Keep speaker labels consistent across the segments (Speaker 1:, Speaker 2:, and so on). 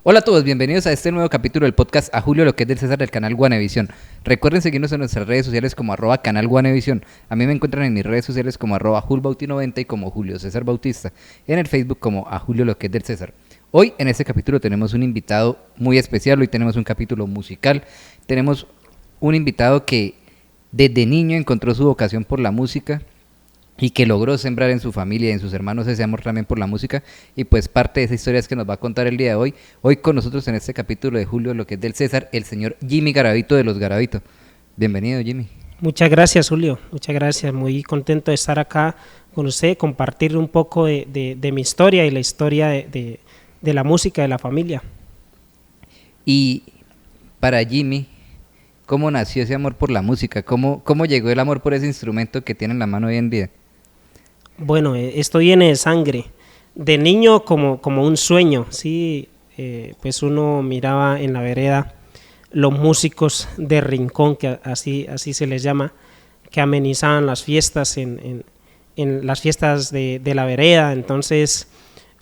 Speaker 1: Hola a todos, bienvenidos a este nuevo capítulo del podcast A Julio lo que es del César del canal Guanevisión. Recuerden seguirnos en nuestras redes sociales como @canal Guanevisión. A mí me encuentran en mis redes sociales como @julbauti90 y como Julio César Bautista. En el Facebook como A Julio lo que es del César. Hoy en este capítulo tenemos un invitado muy especial, hoy tenemos un capítulo musical. Tenemos un invitado que desde niño encontró su vocación por la música y que logró sembrar en su familia y en sus hermanos ese amor también por la música, y pues parte de esa historia es que nos va a contar el día de hoy. Hoy con nosotros en este capítulo de Julio, lo que es del César, el señor Jimmy Garavito de los Garavito. Bienvenido, Jimmy.
Speaker 2: Muchas gracias, Julio, muchas gracias, muy contento de estar acá con usted, compartir un poco de mi historia y la historia de la música de la familia.
Speaker 1: Y para Jimmy, ¿cómo nació ese amor por la música? ¿Cómo llegó el amor por ese instrumento que tiene en la mano hoy en día?
Speaker 2: Bueno, esto viene de sangre. De niño como un sueño, ¿sí? Pues uno miraba en la vereda los músicos de rincón, que así se les llama, que amenizaban las fiestas en las fiestas de la vereda. Entonces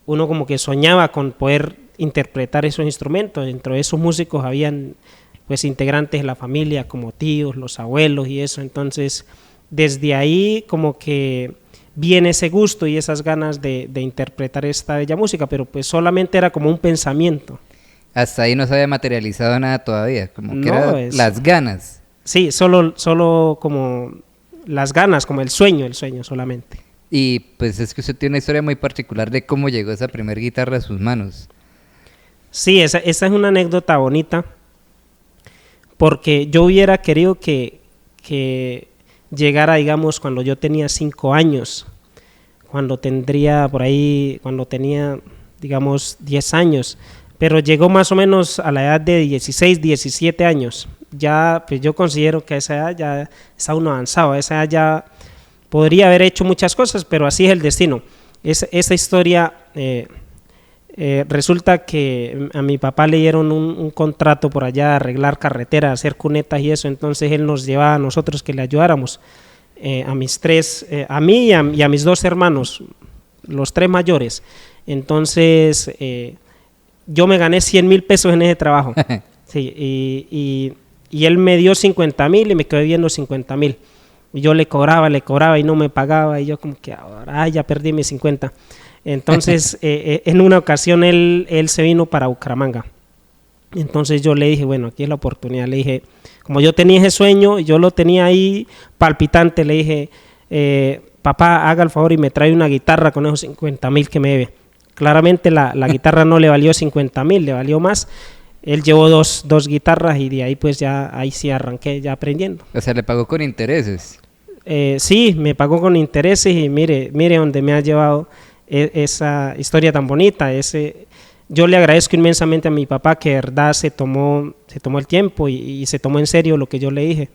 Speaker 2: uno como que soñaba con poder interpretar esos instrumentos. Dentro de esos músicos habían pues integrantes de la familia como tíos, los abuelos y eso. Entonces desde ahí como que viene ese gusto y esas ganas de interpretar esta bella música, pero pues solamente era como un pensamiento.
Speaker 1: Hasta ahí no se había materializado nada todavía, como que
Speaker 2: No,
Speaker 1: eran las ganas.
Speaker 2: Sí, solo como las ganas, como el sueño solamente.
Speaker 1: Y pues es que usted tiene una historia muy particular de cómo llegó esa primer guitarra a sus manos.
Speaker 2: Sí, esa es una anécdota bonita, porque yo hubiera querido que llegara, digamos, cuando yo tenía 5 años, cuando tenía, digamos, 10 años, pero llegó más o menos a la edad de 16, 17 años. Ya, pues yo considero que a esa edad ya está uno avanzado, a esa edad ya podría haber hecho muchas cosas, pero así es el destino. Esa historia, resulta que a mi papá le dieron un contrato por allá, arreglar carreteras, hacer cunetas y eso, entonces él nos llevaba a nosotros que le ayudáramos, a mí y a mis 2 hermanos, los 3 mayores. Entonces yo me gané 100,000 pesos en ese trabajo. Sí, y él me dio 50,000 y me quedé viendo 50,000. Y yo le cobraba y no me pagaba, y yo como que ahora ya perdí mis 50. Entonces en una ocasión él se vino para Bucaramanga. Entonces yo le dije, bueno, aquí es la oportunidad. Le dije, como yo tenía ese sueño, yo lo tenía ahí palpitante, le dije, papá, haga el favor y me trae una guitarra con esos 50,000 que me debe. Claramente la guitarra no le valió 50,000, le valió más. Él llevó dos guitarras y de ahí pues ya ahí sí arranqué ya aprendiendo.
Speaker 1: O sea, le pagó con intereses.
Speaker 2: Sí, me pagó con intereses y mire dónde me ha llevado esa historia tan bonita. Yo le agradezco inmensamente a mi papá que de verdad se tomó el tiempo y se tomó en serio lo que yo le dije.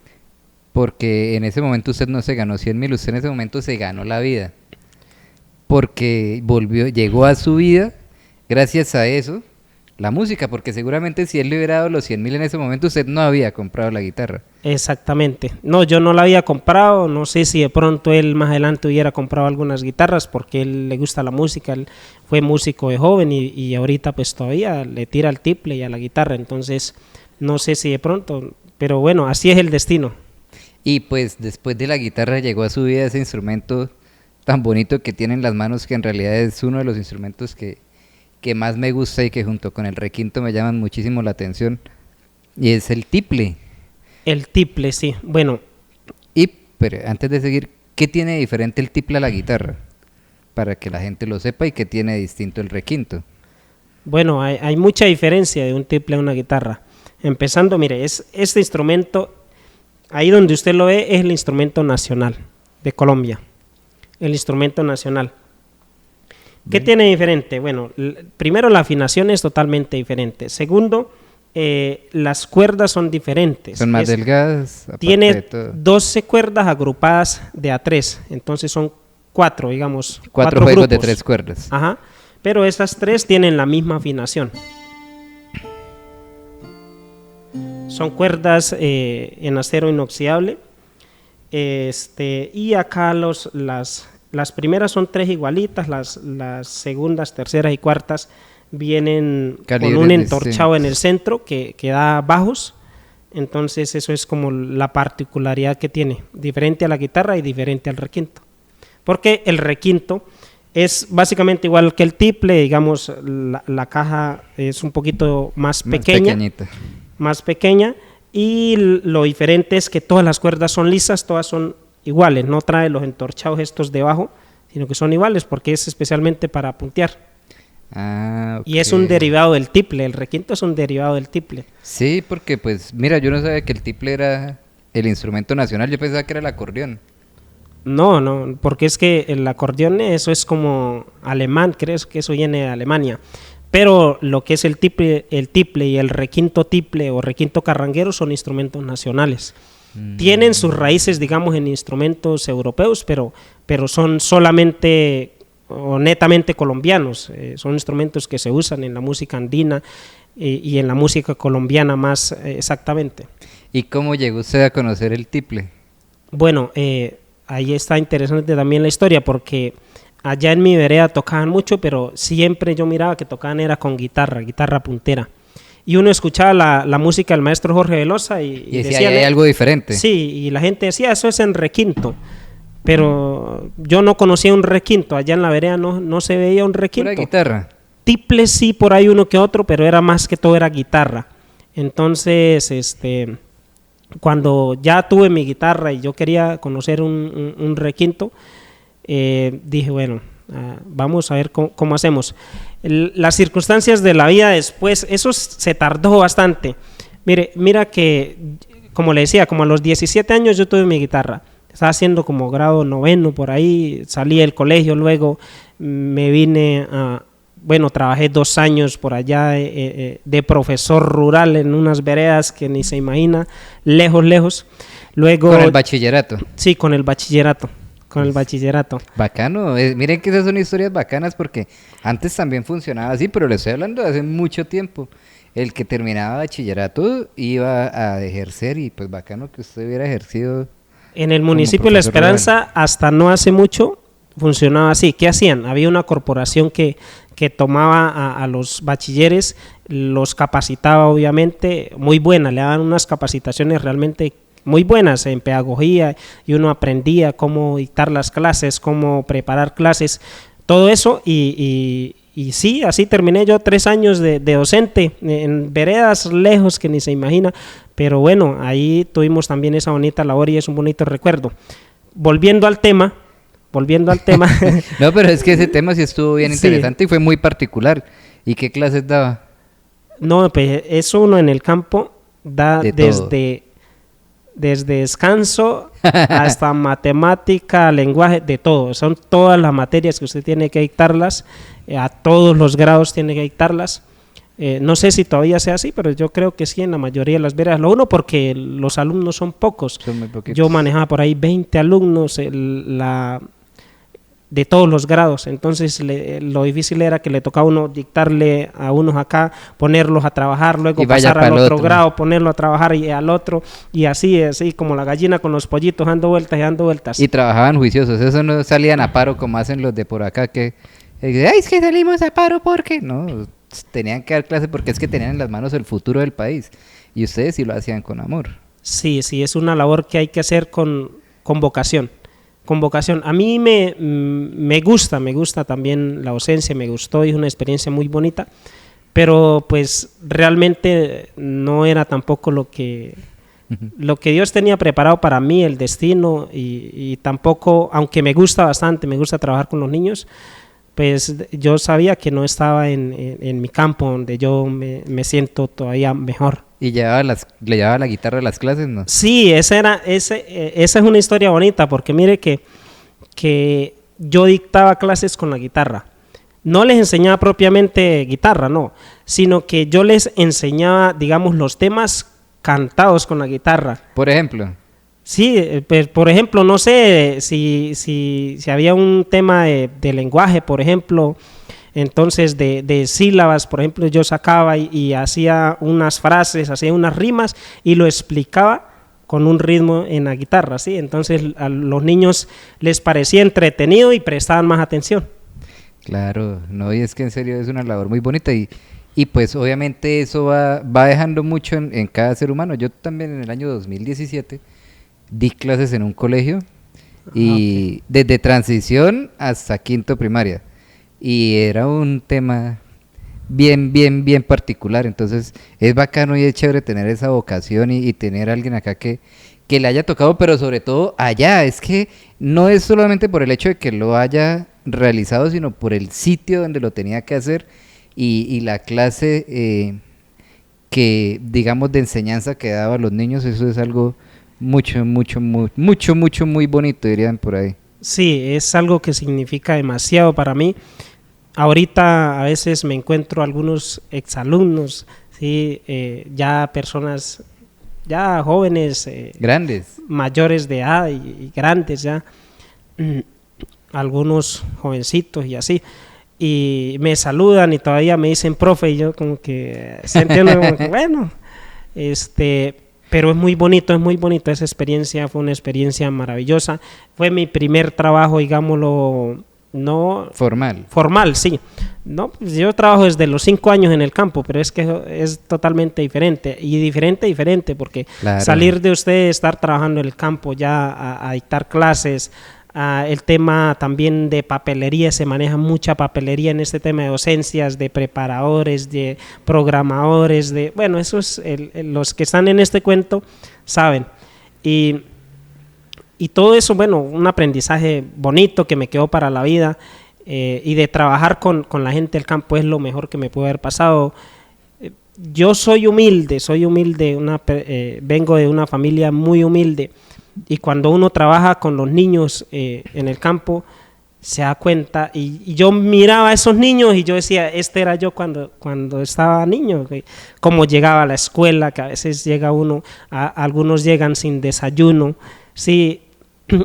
Speaker 1: Porque en ese momento usted no se ganó 100,000, usted en ese momento se ganó la vida. Porque llegó a su vida gracias a eso, la música, porque seguramente si él le hubiera dado los 100,000 en ese momento, usted no había comprado la guitarra.
Speaker 2: Exactamente. No, yo no la había comprado, no sé si de pronto él más adelante hubiera comprado algunas guitarras, porque él le gusta la música, él fue músico de joven y ahorita pues todavía le tira al tiple y a la guitarra, entonces no sé si de pronto, pero bueno, así es el destino.
Speaker 1: Y pues después de la guitarra llegó a su vida ese instrumento tan bonito que tiene en las manos, que en realidad es uno de los instrumentos que más me gusta y que junto con el requinto me llaman muchísimo la atención, y es el tiple.
Speaker 2: El tiple, sí. Bueno.
Speaker 1: Pero antes de seguir, ¿qué tiene diferente el tiple a la guitarra? Para que la gente lo sepa, y qué tiene distinto el requinto.
Speaker 2: Bueno, hay mucha diferencia de un tiple a una guitarra. Empezando, mire, este instrumento, ahí donde usted lo ve, es el instrumento nacional de Colombia. El instrumento nacional. ¿Qué tiene diferente? Bueno, primero la afinación es totalmente diferente. Segundo, las cuerdas son diferentes.
Speaker 1: Son más delgadas.
Speaker 2: Tiene 12 cuerdas agrupadas de a 3, entonces son 4, digamos.
Speaker 1: 4 juegos grupos de 3 cuerdas.
Speaker 2: Ajá, pero esas 3 tienen la misma afinación. Son cuerdas en acero inoxidable. Y acá las primeras son 3 igualitas, las segundas, terceras y cuartas vienen
Speaker 1: Calibres
Speaker 2: con un entorchado
Speaker 1: distintos.
Speaker 2: en el centro que da bajos. Entonces eso es como la particularidad que tiene, diferente a la guitarra y diferente al requinto. Porque el requinto es básicamente igual que el tiple, digamos, la caja es un poquito más
Speaker 1: Pequeñita.
Speaker 2: más pequeña, y lo diferente es que todas las cuerdas son lisas, todas son iguales, no trae los entorchados estos debajo, sino que son iguales porque es especialmente para puntear.
Speaker 1: Ah, ok.
Speaker 2: Y es un derivado del tiple, el requinto es un derivado del tiple.
Speaker 1: Sí, porque pues, mira, yo no sabía que el tiple era el instrumento nacional, yo pensaba que era el acordeón.
Speaker 2: No, no, porque es que el acordeón eso es como alemán, crees que eso viene de Alemania. Pero lo que es el tiple y el requinto tiple o requinto carranguero son instrumentos nacionales. Tienen sus raíces, digamos, en instrumentos europeos, pero son solamente o netamente colombianos. Son instrumentos que se usan en la música andina y en la música colombiana más exactamente.
Speaker 1: ¿Y cómo llegó usted a conocer el tiple?
Speaker 2: Bueno, ahí está interesante también la historia, porque allá en mi vereda tocaban mucho, pero siempre yo miraba que tocaban era con guitarra puntera. Y uno escuchaba la música del maestro Jorge Velosa y
Speaker 1: Y decía,
Speaker 2: decía,
Speaker 1: ¿hay algo diferente?
Speaker 2: sí, y la gente decía, eso es en requinto. Pero yo no conocía un requinto, allá en la vereda no se veía un requinto.
Speaker 1: ¿Pura guitarra?
Speaker 2: Tiple sí, por ahí uno que otro, pero era más que todo era guitarra. Entonces, cuando ya tuve mi guitarra y yo quería conocer un requinto, dije, bueno, vamos a ver cómo hacemos. Las circunstancias de la vida después, eso se tardó bastante. Mira que, como le decía, como a los 17 años yo tuve mi guitarra. Estaba haciendo como grado 9 por ahí, salí del colegio, luego me vine a... Bueno, trabajé 2 años por allá de profesor rural en unas veredas que ni se imagina, lejos. Luego,
Speaker 1: ¿Con el bachillerato?
Speaker 2: Sí, con el bachillerato.
Speaker 1: Bacano, miren que esas son historias bacanas porque antes también funcionaba así, pero le estoy hablando de hace mucho tiempo. El que terminaba bachillerato iba a ejercer y pues bacano que usted hubiera ejercido.
Speaker 2: En el municipio de La
Speaker 1: profesor
Speaker 2: Esperanza,
Speaker 1: rural.
Speaker 2: hasta no hace mucho, funcionaba así. ¿Qué hacían? Había una corporación que tomaba a los bachilleres, los capacitaba obviamente, muy buena, le daban unas capacitaciones realmente muy buenas en pedagogía y uno aprendía cómo dictar las clases, cómo preparar clases, todo eso y sí, así terminé yo 3 años de docente en veredas lejos que ni se imagina, pero bueno, ahí tuvimos también esa bonita labor y es un bonito recuerdo. Volviendo al tema.
Speaker 1: No, pero es que ese tema sí estuvo bien
Speaker 2: Sí.
Speaker 1: interesante y fue muy particular. ¿Y qué clases daba?
Speaker 2: No, pues eso uno en el campo da
Speaker 1: De todo.
Speaker 2: desde descanso hasta matemática, lenguaje, de todo. Son todas las materias que usted tiene que dictarlas, a todos los grados tiene que dictarlas. No sé si todavía sea así, pero yo creo que sí en la mayoría de las veredas. Lo uno porque los alumnos son pocos.
Speaker 1: Son muy poquitos.
Speaker 2: Yo manejaba por ahí 20 alumnos de todos los grados, entonces lo difícil era que le tocaba a uno dictarle a unos acá, ponerlos a trabajar, luego
Speaker 1: Y vaya
Speaker 2: pasar al
Speaker 1: pa'l
Speaker 2: otro
Speaker 1: otro.
Speaker 2: grado, ponerlo a trabajar y al otro, y así como la gallina con los pollitos dando vueltas y dando vueltas.
Speaker 1: Y trabajaban juiciosos, eso no salían a paro como hacen los de por acá que... ay, es que salimos a paro porque... No, tenían que dar clase porque es que tenían en las manos el futuro del país. Y ustedes sí lo hacían con amor.
Speaker 2: Sí, es una labor que hay que hacer con vocación. A mí me gusta también la docencia, me gustó y es una experiencia muy bonita, pero pues realmente no era tampoco lo que Dios tenía preparado para mí, el destino, y tampoco, aunque me gusta bastante, me gusta trabajar con los niños, pues yo sabía que no estaba en mi campo donde yo me siento todavía mejor.
Speaker 1: ¿Y le llevaba la guitarra a las clases, no?
Speaker 2: Sí, esa es una historia bonita, porque mire que yo dictaba clases con la guitarra. No les enseñaba propiamente guitarra, no, sino que yo les enseñaba, digamos, los temas cantados con la guitarra.
Speaker 1: Por ejemplo.
Speaker 2: Sí, pues, por ejemplo, no sé si había un tema de lenguaje, por ejemplo, entonces de sílabas, por ejemplo, yo sacaba y hacía unas frases, hacía unas rimas y lo explicaba con un ritmo en la guitarra, ¿sí? Entonces a los niños les parecía entretenido y prestaban más atención.
Speaker 1: Claro, no, y es que en serio es una labor muy bonita y pues obviamente eso va dejando mucho en cada ser humano. Yo también en el año 2017 di clases en un colegio
Speaker 2: Ah, ok.
Speaker 1: y desde transición hasta quinto primaria y era un tema bien particular, entonces es bacano y es chévere tener esa vocación y tener a alguien acá que le haya tocado, pero sobre todo allá, es que no es solamente por el hecho de que lo haya realizado, sino por el sitio donde lo tenía que hacer y la clase que, digamos, de enseñanza que daba a los niños, eso es algo muy bonito, dirían por ahí.
Speaker 2: Sí, es algo que significa demasiado para mí. Ahorita a veces me encuentro algunos exalumnos, sí, ya personas, ya jóvenes,
Speaker 1: Grandes.
Speaker 2: mayores de edad y grandes ya, mm, algunos jovencitos y así, y me saludan y todavía me dicen profe y yo como que se entiende como que, bueno, pero es muy bonito esa experiencia, fue una experiencia maravillosa, fue mi primer trabajo, digámoslo, no
Speaker 1: Formal.
Speaker 2: formal, sí. No, pues yo trabajo desde los 5 años en el campo, pero es que es totalmente diferente. Y diferente, porque
Speaker 1: Claro.
Speaker 2: salir de usted, estar trabajando en el campo ya a dictar clases, el tema también de papelería, se maneja mucha papelería en este tema de docencias, de preparadores, de programadores, de, bueno, eso es los que están en este cuento saben. Y y todo eso, bueno, un aprendizaje bonito que me quedó para la vida, y de trabajar con la gente del campo es lo mejor que me puede haber pasado. Yo soy humilde, vengo de una familia muy humilde y cuando uno trabaja con los niños en el campo se da cuenta y yo miraba a esos niños y yo decía, este era yo cuando estaba niño, cómo llegaba a la escuela, que a veces llega uno, algunos llegan sin desayuno, sí,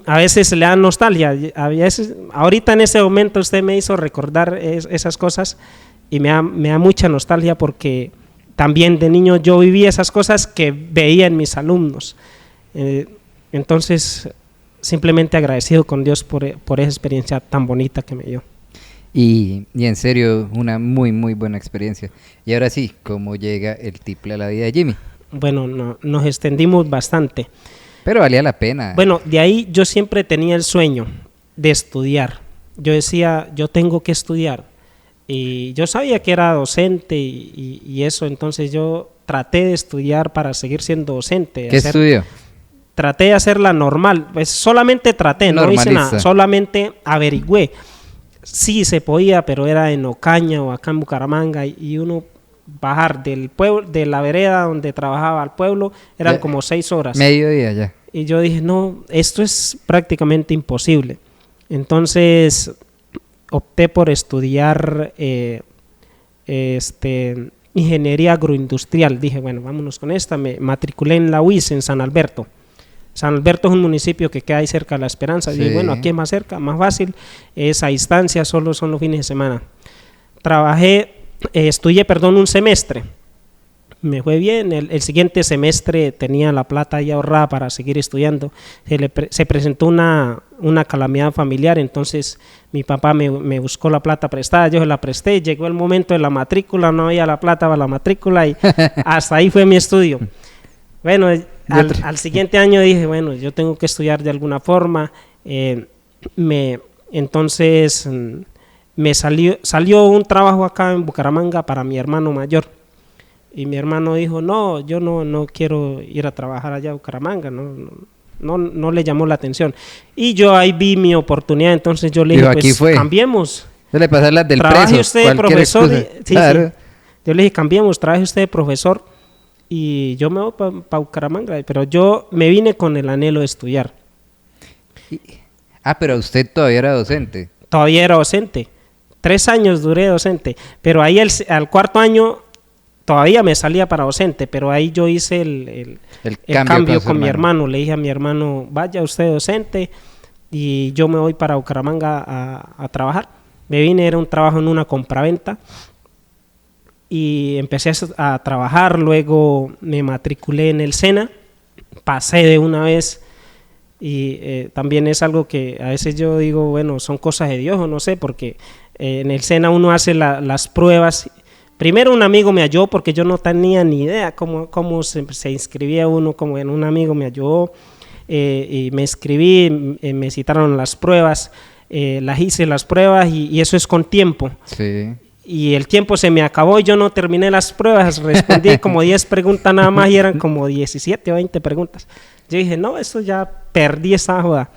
Speaker 2: a veces le da nostalgia, a veces, ahorita en ese momento usted me hizo recordar esas cosas y me da mucha nostalgia porque también de niño yo viví esas cosas que veía en mis alumnos. Eh, entonces, simplemente agradecido con Dios por esa experiencia tan bonita que me dio.
Speaker 1: Y en serio, una muy buena experiencia. Y ahora sí, ¿cómo llega el tiple a la vida de Jimmy?
Speaker 2: Bueno, nos extendimos bastante.
Speaker 1: Pero valía la pena.
Speaker 2: Bueno, de ahí yo siempre tenía el sueño de estudiar. Yo decía, yo tengo que estudiar. Y yo sabía que era docente y eso, entonces yo traté de estudiar para seguir siendo docente.
Speaker 1: ¿Qué estudió?
Speaker 2: Traté de hacerla normal, pues solamente traté, no hice nada, solamente averigüé. Sí se podía, pero era en Ocaña o acá en Bucaramanga y uno bajar del pueblo, de la vereda donde trabajaba al pueblo, eran como 6 horas.
Speaker 1: Mediodía ya.
Speaker 2: Y yo dije, no, esto es prácticamente imposible. Entonces opté por estudiar ingeniería agroindustrial. Dije, bueno, vámonos con esta. Me matriculé en la UIS en San Alberto. San Alberto es un municipio que queda ahí cerca de La Esperanza.
Speaker 1: Sí.
Speaker 2: Dije, bueno, aquí es más cerca, más fácil. Es a distancia, solo son los fines de semana. Estudié un semestre. Me fue bien, el siguiente semestre tenía la plata ahí ahorrada para seguir estudiando. Se presentó una calamidad familiar, entonces mi papá me buscó la plata prestada, yo se la presté, llegó el momento de la matrícula, no había la plata para la matrícula y hasta ahí fue mi estudio. Bueno, al siguiente año dije, bueno, yo tengo que estudiar de alguna forma, entonces me salió un trabajo acá en Bucaramanga para mi hermano mayor. Y mi hermano dijo, no, yo no quiero ir a trabajar allá a Bucaramanga, no le llamó la atención. Y yo ahí vi mi oportunidad, entonces yo le dije, pues cambiemos.
Speaker 1: Yo le pasé las del
Speaker 2: trabaje
Speaker 1: preso,
Speaker 2: usted de profesor. Sí,
Speaker 1: claro.
Speaker 2: sí. Yo le dije, cambiemos, trabaje usted de profesor y yo me voy para Bucaramanga. Pero yo me vine con el anhelo de estudiar.
Speaker 1: Pero usted todavía era docente.
Speaker 2: Todavía era docente. 3 años duré docente, pero ahí al cuarto año todavía me salía para docente, pero ahí yo hice el cambio con mi hermano. Le dije a mi hermano, vaya usted docente y yo me voy para Bucaramanga a trabajar. Me vine, era un trabajo en una compraventa y empecé a trabajar, luego me matriculé en el SENA, pasé de una vez y también es algo que a veces yo digo, bueno, son cosas de Dios o no sé, porque en el SENA uno hace las pruebas. Primero un amigo me ayudó porque yo no tenía ni idea cómo se inscribía uno, como en un amigo me ayudó, y me inscribí, me citaron las pruebas, las hice las pruebas y eso es con tiempo.
Speaker 1: Sí.
Speaker 2: Y el tiempo se me acabó y yo no terminé las pruebas, respondí como 10 preguntas nada más y eran como 17 o 20 preguntas. Yo dije, no, eso ya perdí esa joda.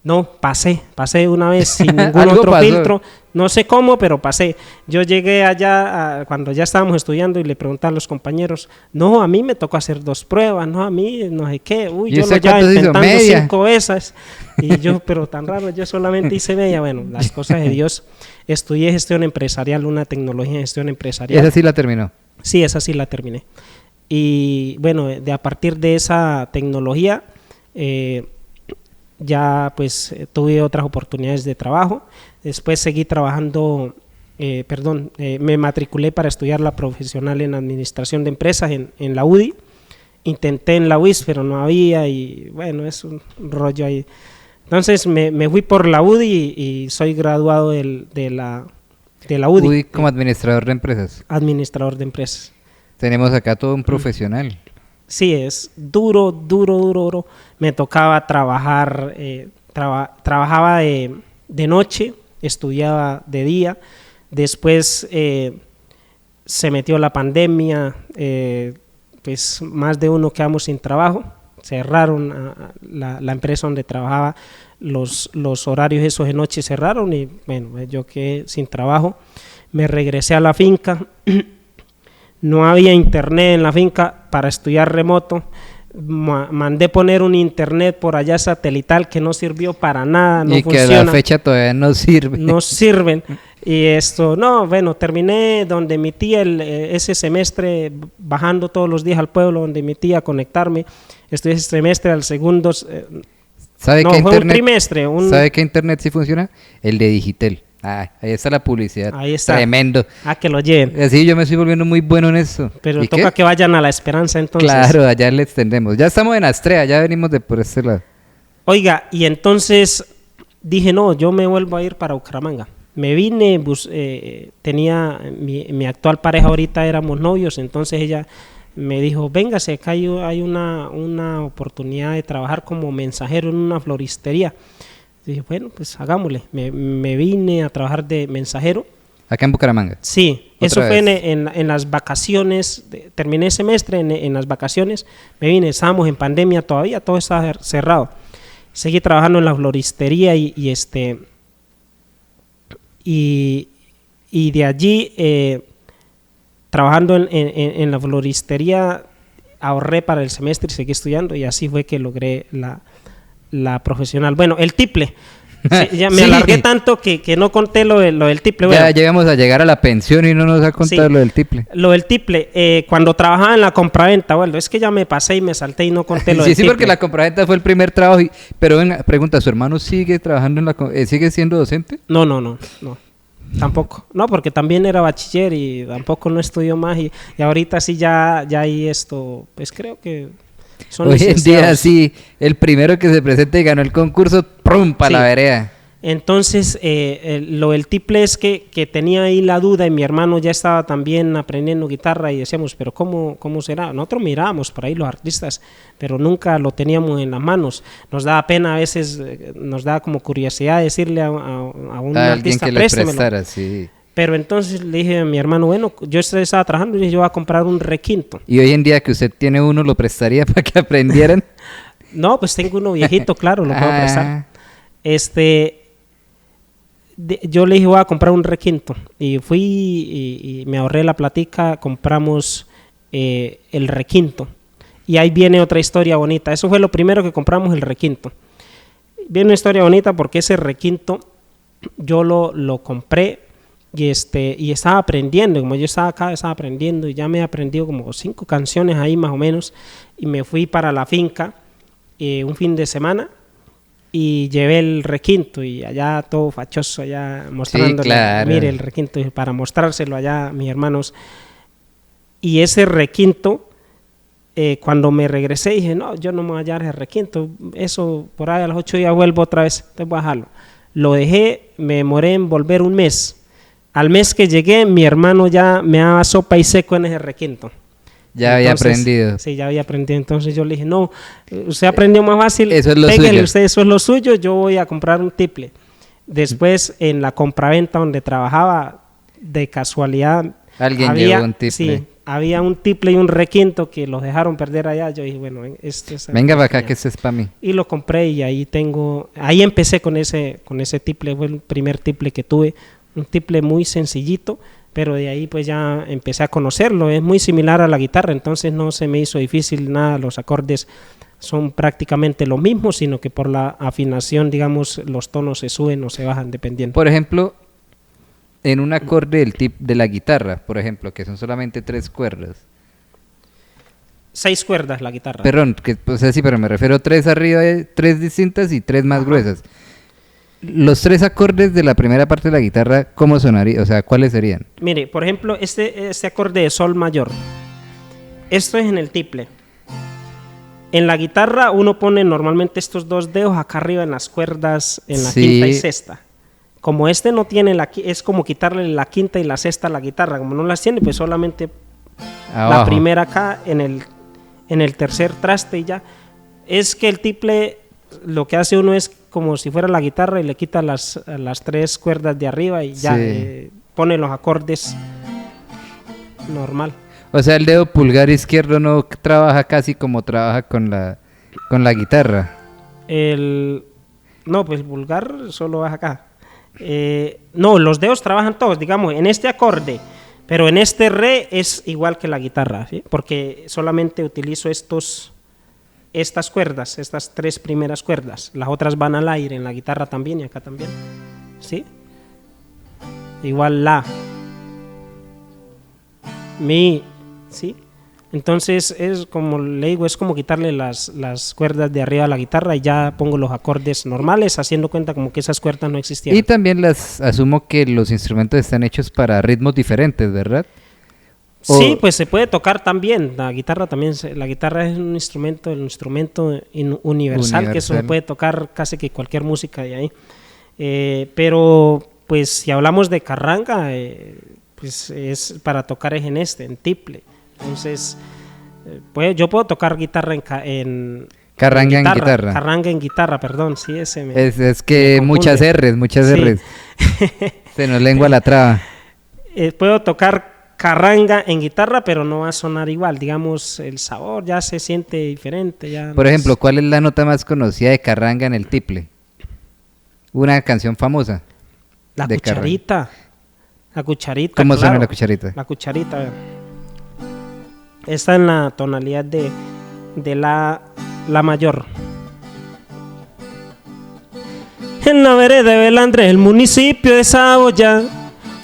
Speaker 2: No, pasé una vez sin ningún otro
Speaker 1: pasó.
Speaker 2: filtro, no sé cómo, pero pasé. Yo llegué allá cuando ya estábamos estudiando y le pregunté a los compañeros, no, a mí me tocó hacer 2 pruebas, no, a mí no sé qué, uy, yo lo ya intentando 5 veces, y yo, pero tan raro, yo solamente hice media. Bueno, las cosas de Dios. Estudié gestión empresarial, una tecnología de gestión empresarial.
Speaker 1: ¿Esa sí la terminó?
Speaker 2: Sí, esa sí la terminé. Y bueno, a partir de esa tecnología, ya pues tuve otras oportunidades de trabajo. Después seguí trabajando, me matriculé para estudiar la profesional en administración de empresas en la UDI. Intenté en la UIS, pero no había, y bueno, es un rollo ahí. Entonces me fui por la UDI y soy graduado de la UDI.
Speaker 1: UDI como administrador de empresas.
Speaker 2: Administrador de empresas.
Speaker 1: Tenemos acá todo un profesional.
Speaker 2: Sí, es duro. Me tocaba trabajar, trabajaba de noche, estudiaba de día. Después se metió la pandemia, pues más de uno quedamos sin trabajo. Cerraron la empresa donde trabajaba, los horarios esos de noche cerraron y bueno, yo quedé sin trabajo. Me regresé a la finca. No había internet en la finca para estudiar remoto. Mandé poner un internet por allá satelital que no sirvió para nada, no funciona. Y que a la
Speaker 1: fecha todavía no sirve.
Speaker 2: No sirven. Y terminé donde mi tía ese semestre, bajando todos los días al pueblo donde mi tía a conectarme. Estudié ese semestre, al segundo...
Speaker 1: ¿Sabe qué
Speaker 2: fue un trimestre.
Speaker 1: ¿Sabe qué internet sí funciona? El de Digitel. Ah, ahí está la publicidad.
Speaker 2: Ahí está.
Speaker 1: Tremendo.
Speaker 2: Que lo lleven.
Speaker 1: Así yo me estoy volviendo muy bueno en eso.
Speaker 2: Pero toca que vayan a La Esperanza entonces.
Speaker 1: Claro, allá le extendemos. Ya estamos en Astrea, ya venimos de por este lado.
Speaker 2: Oiga, y entonces dije, no, yo me vuelvo a ir para Bucaramanga. Me vine, tenía mi actual pareja, ahorita éramos novios, entonces ella me dijo, véngase, acá hay una oportunidad de trabajar como mensajero en una floristería. Dije, bueno, pues hagámosle. Me vine a trabajar de mensajero.
Speaker 1: ¿Acá en Bucaramanga?
Speaker 2: Sí, eso fue en las vacaciones, terminé el semestre, en las vacaciones, me vine, estábamos en pandemia todavía, todo estaba cerrado. Seguí trabajando en la floristería y de allí, trabajando en la floristería, ahorré para el semestre y seguí estudiando y así fue que logré la profesional. Bueno, el tiple. Sí, ya me alargué tanto que no conté lo del tiple. Bueno,
Speaker 1: ya llegamos a llegar a la pensión y no nos ha contado lo del tiple.
Speaker 2: Lo del tiple, cuando trabajaba en la compraventa, bueno, es que ya me pasé y me salté y no conté lo del tiple.
Speaker 1: Sí, porque la compraventa fue el primer trabajo. Pero venga, pregunta, ¿su hermano sigue trabajando sigue siendo docente?
Speaker 2: No. Tampoco. No, porque también era bachiller y tampoco no estudió más. Y ahorita sí ya hay esto, pues creo que...
Speaker 1: Hoy en día sí, el primero que se presenta y ganó el concurso, ¡prum!, para la vereda.
Speaker 2: Entonces, lo del tiple es que tenía ahí la duda y mi hermano ya estaba también aprendiendo guitarra y decíamos, pero ¿cómo será? Nosotros mirábamos por ahí los artistas, pero nunca lo teníamos en las manos. Nos daba pena a veces, nos daba como curiosidad decirle a un artista,
Speaker 1: que
Speaker 2: préstemelo.
Speaker 1: Prestara, sí.
Speaker 2: Pero entonces le dije a mi hermano, bueno, yo estaba trabajando y yo voy a comprar un requinto.
Speaker 1: ¿Y hoy en día que usted tiene uno, lo prestaría para que aprendieran?
Speaker 2: No, pues tengo uno viejito, claro, lo puedo prestar. Yo le dije, voy a comprar un requinto. Y fui y me ahorré la platica, compramos el requinto. Y ahí viene otra historia bonita. Eso fue lo primero que compramos, el requinto. Viene una historia bonita porque ese requinto yo lo compré. Y estaba aprendiendo, como yo estaba acá, estaba aprendiendo y ya me he aprendido como 5 canciones ahí más o menos y me fui para la finca un fin de semana y llevé el requinto y allá todo fachoso, allá mostrándole,
Speaker 1: claro.
Speaker 2: Mire el requinto para mostrárselo allá a mis hermanos. Y ese requinto, cuando me regresé dije, no, yo no me voy a hallar el requinto, eso por ahí a las 8 días vuelvo otra vez, entonces voy a dejarlo. Lo dejé, me demoré en volver un mes. Al mes que llegué, mi hermano ya me daba sopa y seco en ese requinto.
Speaker 1: Ya había aprendido.
Speaker 2: Sí, ya había aprendido. Entonces yo le dije, no, usted aprendió más fácil.
Speaker 1: Eso es lo
Speaker 2: péguele
Speaker 1: suyo.
Speaker 2: Usted, eso es lo suyo, yo voy a comprar un tiple. Después, en la compraventa donde trabajaba, de casualidad,
Speaker 1: Alguien llevó un tiple.
Speaker 2: Sí, había un tiple y un requinto que los dejaron perder allá. Yo dije, bueno, este es...
Speaker 1: Venga para acá que este es para mí.
Speaker 2: Y lo compré y ahí empecé con ese tiple, fue el primer tiple que tuve, un tiple muy sencillito, pero de ahí pues ya empecé a conocerlo, es muy similar a la guitarra, entonces no se me hizo difícil nada, los acordes son prácticamente lo mismo, sino que por la afinación, digamos, los tonos se suben o se bajan dependiendo.
Speaker 1: Por ejemplo, en un acorde de la guitarra, por ejemplo, que son solamente 3 cuerdas.
Speaker 2: 6 cuerdas la guitarra.
Speaker 1: Perdón, o sea, sí, pero me refiero a 3 arriba, 3 distintas y 3 más gruesas. Los 3 acordes de la primera parte de la guitarra, ¿cómo sonaría? O sea, ¿cuáles serían?
Speaker 2: Mire, por ejemplo, este acorde de sol mayor. Esto es en el tiple. En la guitarra uno pone normalmente estos 2 dedos acá arriba en las cuerdas, en la quinta y sexta. Como este no tiene es como quitarle la quinta y la sexta a la guitarra. Como no las tiene, pues solamente
Speaker 1: Abajo.
Speaker 2: la primera acá en el tercer traste y ya. Es que el tiple lo que hace uno es como si fuera la guitarra y le quita las 3 cuerdas de arriba y ya pone los acordes normal.
Speaker 1: O sea, el dedo pulgar izquierdo no trabaja casi como trabaja con la guitarra.
Speaker 2: No, pues el pulgar solo baja acá. No, los dedos trabajan todos, digamos, en este acorde, pero en este re es igual que la guitarra, ¿sí? Porque solamente utilizo estas cuerdas, estas 3 primeras cuerdas. Las otras van al aire, en la guitarra también y acá también, ¿sí? Igual la, mi, ¿sí? Entonces es como le digo, es como quitarle las cuerdas de arriba a la guitarra y ya pongo los acordes normales, haciendo cuenta como que esas cuerdas no existían.
Speaker 1: Y también asumo que los instrumentos están hechos para ritmos diferentes, ¿verdad?
Speaker 2: Sí, pues se puede tocar también, la guitarra también, la guitarra es un instrumento, universal, que eso se puede tocar casi que cualquier música de ahí. Pero pues si hablamos de carranga, pues es para tocar en tiple. Entonces, yo puedo tocar guitarra en
Speaker 1: carranga en guitarra.
Speaker 2: Carranga en guitarra, perdón, sí,
Speaker 1: es que muchas R's. Se nos lengua la traba.
Speaker 2: Puedo tocar carranga en guitarra, pero no va a sonar igual, digamos, el sabor ya se siente diferente. Ya
Speaker 1: Por ejemplo, ¿cuál es la nota más conocida de carranga en el tiple? Una canción famosa.
Speaker 2: La cucharita. La cucharita.
Speaker 1: ¿Cómo suena la cucharita?
Speaker 2: La cucharita. Está en la tonalidad de la mayor. En la vereda de Belandre, el municipio de Saboya,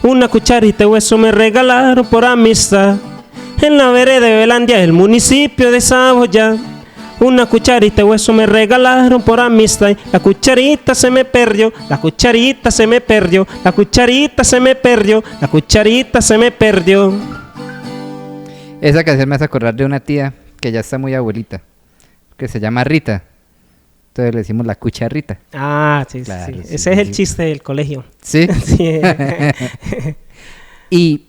Speaker 2: una cucharita de hueso me regalaron por amistad. En la vereda de Belandia, el municipio de Saboya, una cucharita de hueso me regalaron por amistad. La cucharita se me perdió, la cucharita se me perdió, la cucharita se me perdió, la cucharita se me perdió.
Speaker 1: Esa canción me hace acordar de una tía que ya está muy abuelita, que se llama Rita. Entonces le decimos la cucharrita.
Speaker 2: Ah, sí, claro, sí. Ese es el chiste del colegio.
Speaker 1: ¿Sí? Sí. ¿Y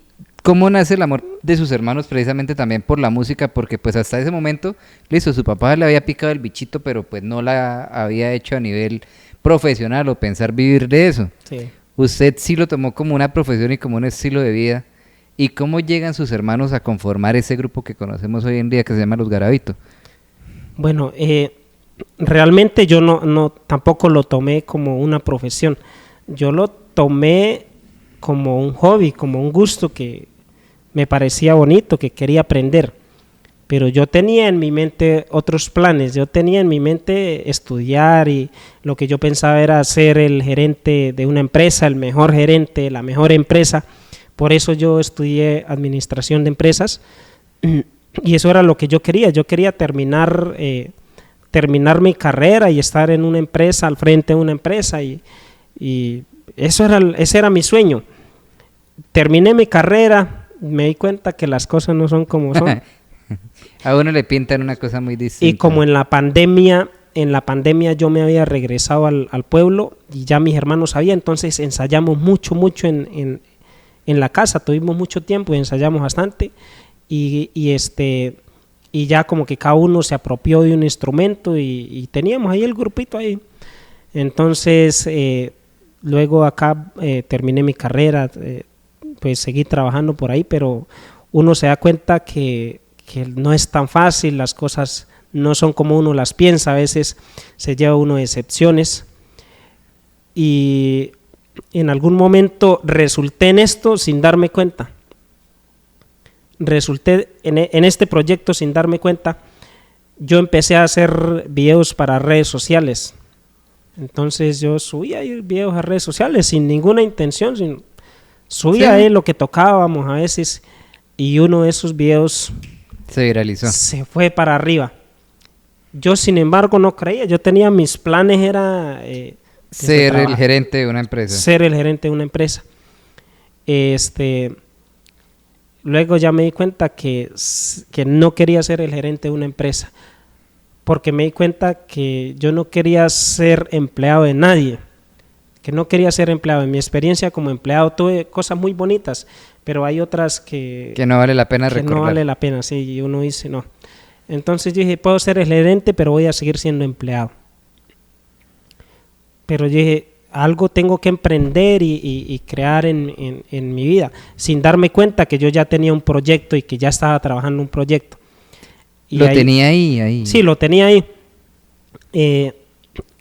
Speaker 1: cómo nace el amor de sus hermanos precisamente también por la música? Porque pues hasta ese momento, listo, su papá le había picado el bichito, pero pues no la había hecho a nivel profesional o pensar vivir de eso.
Speaker 2: Sí.
Speaker 1: Usted sí lo tomó como una profesión y como un estilo de vida. ¿Y cómo llegan sus hermanos a conformar ese grupo que conocemos hoy en día que se llama Los Garavito?
Speaker 2: Bueno, realmente yo no tampoco lo tomé como una profesión. Yo lo tomé como un hobby, como un gusto que me parecía bonito, que quería aprender. Pero yo tenía en mi mente otros planes. Yo tenía en mi mente estudiar y lo que yo pensaba era ser el gerente de una empresa, el mejor gerente, la mejor empresa. Por eso yo estudié administración de empresas y eso era lo que yo quería. Yo quería terminar mi carrera y estar en una empresa, al frente de una empresa y ese era mi sueño. Terminé mi carrera, me di cuenta que las cosas no son como son.
Speaker 1: A uno le pintan una cosa muy distinta.
Speaker 2: Y como en la pandemia yo me había regresado al pueblo y ya mis hermanos sabían, entonces ensayamos mucho en la casa, tuvimos mucho tiempo y ensayamos bastante y ya como que cada uno se apropió de un instrumento y teníamos ahí el grupito ahí. Entonces luego acá terminé mi carrera, pues seguí trabajando por ahí, pero uno se da cuenta que no es tan fácil, las cosas no son como uno las piensa, a veces se lleva uno decepciones y en algún momento resulté en esto sin darme cuenta. Resulté en este proyecto sin darme cuenta. Yo empecé a hacer videos para redes sociales. Entonces yo subía videos a redes sociales sin ninguna intención. Subía lo que tocábamos a veces y uno de esos videos
Speaker 1: se viralizó.
Speaker 2: Se fue para arriba. Yo sin embargo no creía. Yo tenía mis planes, era...
Speaker 1: ser el gerente de una empresa.
Speaker 2: Ser el gerente de una empresa. Luego ya me di cuenta que no quería ser el gerente de una empresa, porque me di cuenta que yo no quería ser empleado de nadie, que no quería ser empleado. En mi experiencia como empleado tuve cosas muy bonitas, pero hay otras que
Speaker 1: no vale la pena recordar.
Speaker 2: Que no vale la pena, sí, y uno dice no. Entonces yo dije, puedo ser el gerente, pero voy a seguir siendo empleado. Pero yo dije, algo tengo que emprender y crear en mi vida, sin darme cuenta que yo ya tenía un proyecto y que ya estaba trabajando un proyecto. Y
Speaker 1: lo tenía ahí.
Speaker 2: Sí, lo tenía ahí.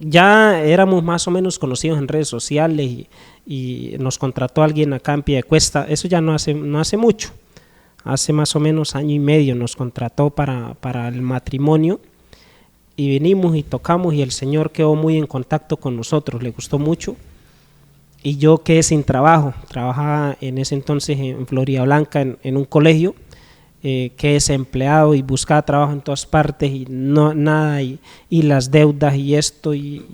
Speaker 2: Ya éramos más o menos conocidos en redes sociales y nos contrató alguien acá en Piedecuesta. Eso ya no hace mucho. Hace más o menos año y medio nos contrató para el matrimonio. Y vinimos y tocamos y el Señor quedó muy en contacto con nosotros, le gustó mucho. Y yo quedé sin trabajo, trabajaba en ese entonces en Florida Blanca en un colegio, quedé desempleado y buscaba trabajo en todas partes y no nada, y las deudas y esto, y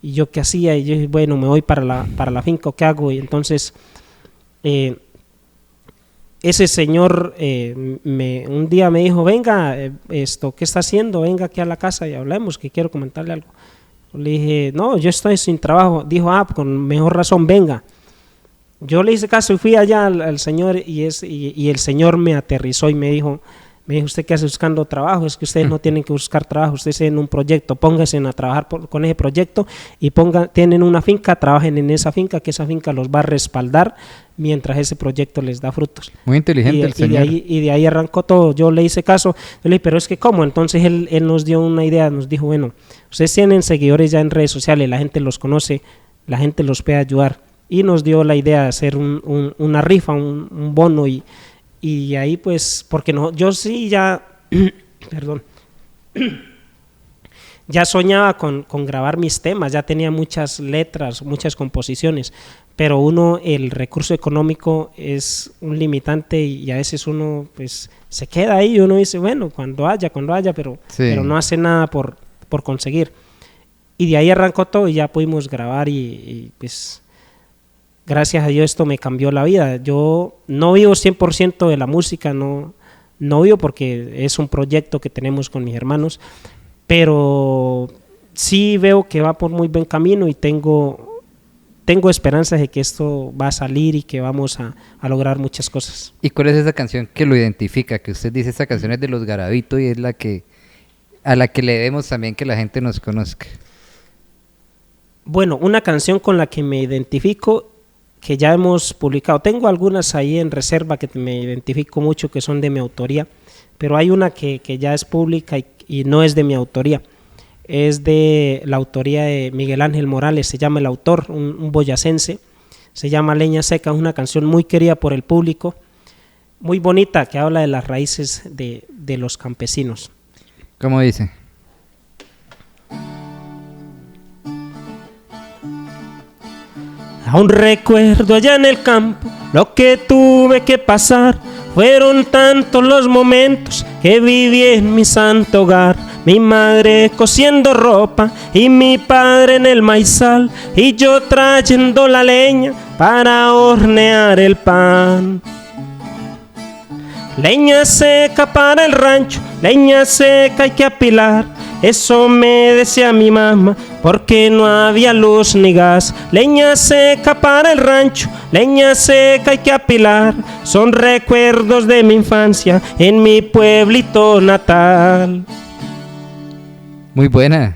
Speaker 2: yo qué hacía, y yo dije, bueno, me voy para la finca, ¿qué hago? Y entonces ese señor un día me dijo, venga, ¿qué está haciendo? Venga aquí a la casa y hablemos, que quiero comentarle algo. Le dije, no, yo estoy sin trabajo. Dijo, con mejor razón, venga. Yo le hice caso y fui allá al señor y el señor me aterrizó y me dijo, ¿usted qué hace buscando trabajo? Es que ustedes no tienen que buscar trabajo, ustedes tienen un proyecto, pónganse a trabajar con ese proyecto y tienen una finca, trabajen en esa finca, que esa finca los va a respaldar mientras ese proyecto les da frutos.
Speaker 1: Muy inteligente el señor.
Speaker 2: Y de ahí arrancó todo. Yo le hice caso, yo le dije, pero es que ¿cómo? Entonces él nos dio una idea, nos dijo, bueno, ustedes tienen seguidores ya en redes sociales, la gente los conoce, la gente los puede ayudar, y nos dio la idea de hacer una rifa, un bono, y ahí pues, porque no, yo sí ya, perdón, ya soñaba con grabar mis temas, ya tenía muchas letras, muchas composiciones, pero el recurso económico es un limitante y a veces uno pues se queda ahí y uno dice, bueno, cuando haya, pero no hace nada por conseguir. Y de ahí arrancó todo y ya pudimos grabar y pues gracias a Dios esto me cambió la vida. Yo no vivo 100% de la música, no vivo porque es un proyecto que tenemos con mis hermanos, pero sí veo que va por muy buen camino y tengo esperanzas de que esto va a salir y que vamos a lograr muchas cosas.
Speaker 1: ¿Y cuál es esa canción que lo identifica? Que usted dice, esta canción es de Los Garavito y es a la que le debemos también que la gente nos conozca.
Speaker 2: Bueno, una canción con la que me identifico, que ya hemos publicado, tengo algunas ahí en reserva que me identifico mucho, que son de mi autoría, pero hay una que ya es pública y no es de mi autoría, es de la autoría de Miguel Ángel Morales, se llama el autor, un boyacense, se llama Leña Seca, es una canción muy querida por el público, muy bonita, que habla de las raíces de los campesinos.
Speaker 1: ¿Cómo dice?
Speaker 2: Aún recuerdo allá en el campo lo que tuve que pasar. Fueron tantos los momentos que viví en mi santo hogar. Mi madre cosiendo ropa y mi padre en el maizal, y yo trayendo la leña para hornear el pan. Leña seca para el rancho, leña seca hay que apilar. Eso me decía mi mamá porque no había luz ni gas, leña seca para el rancho, leña seca hay que apilar, son recuerdos de mi infancia en mi pueblito natal.
Speaker 1: Muy buena.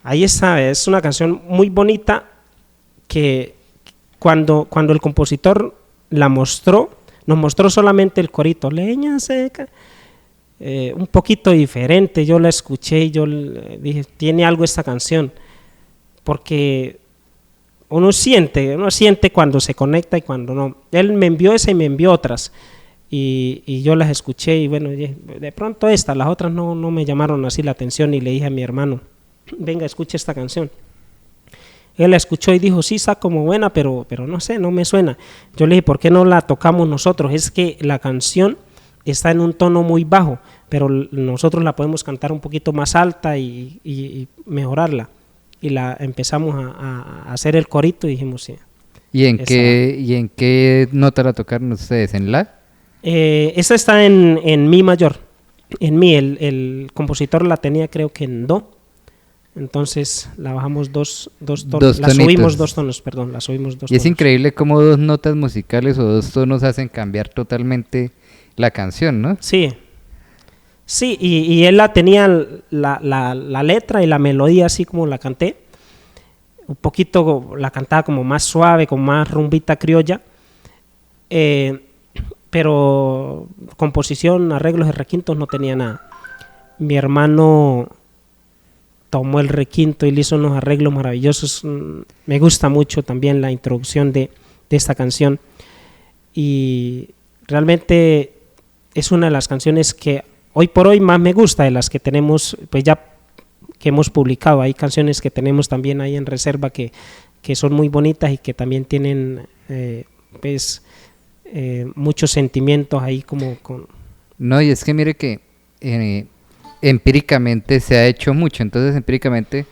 Speaker 2: Ahí está, es una canción muy bonita que cuando el compositor la mostró, nos mostró solamente el corito, leña seca, un poquito diferente. Yo la escuché y yo dije, tiene algo esta canción, porque uno siente cuando se conecta y cuando no. Él me envió esa y me envió otras, y yo las escuché y bueno, de pronto las otras no me llamaron así la atención, y le dije a mi hermano, venga, escuche esta canción. Él la escuchó y dijo, sí, está como buena, pero no sé, no me suena. Yo le dije, ¿por qué no la tocamos nosotros? Es que la canción está en un tono muy bajo, pero nosotros la podemos cantar un poquito más alta y mejorarla. Y la empezamos a hacer el corito y dijimos, sí.
Speaker 1: ¿Y en qué nota la tocaron ustedes? ¿En la?
Speaker 2: Esa está en mi mayor. En mi, el compositor la tenía creo que en do. Entonces la bajamos dos tonos, la subimos 2 tonos, perdón, la subimos 2 tonos.
Speaker 1: Y es increíble cómo 2 notas musicales o 2 tonos hacen cambiar totalmente la canción, ¿no?
Speaker 2: Sí, sí, y él la tenía la letra y la melodía así como la canté, un poquito la cantaba como más suave, con más rumbita criolla, pero composición, arreglos de requintos no tenía nada. Mi hermano tomó el requinto y le hizo unos arreglos maravillosos. Me gusta mucho también la introducción de esta canción, y realmente es una de las canciones que hoy por hoy más me gusta de las que tenemos, pues ya que hemos publicado. Hay canciones que tenemos también ahí en reserva que son muy bonitas y que también tienen muchos sentimientos ahí como con...
Speaker 1: No, y es que mire que empíricamente se ha hecho mucho, entonces empíricamente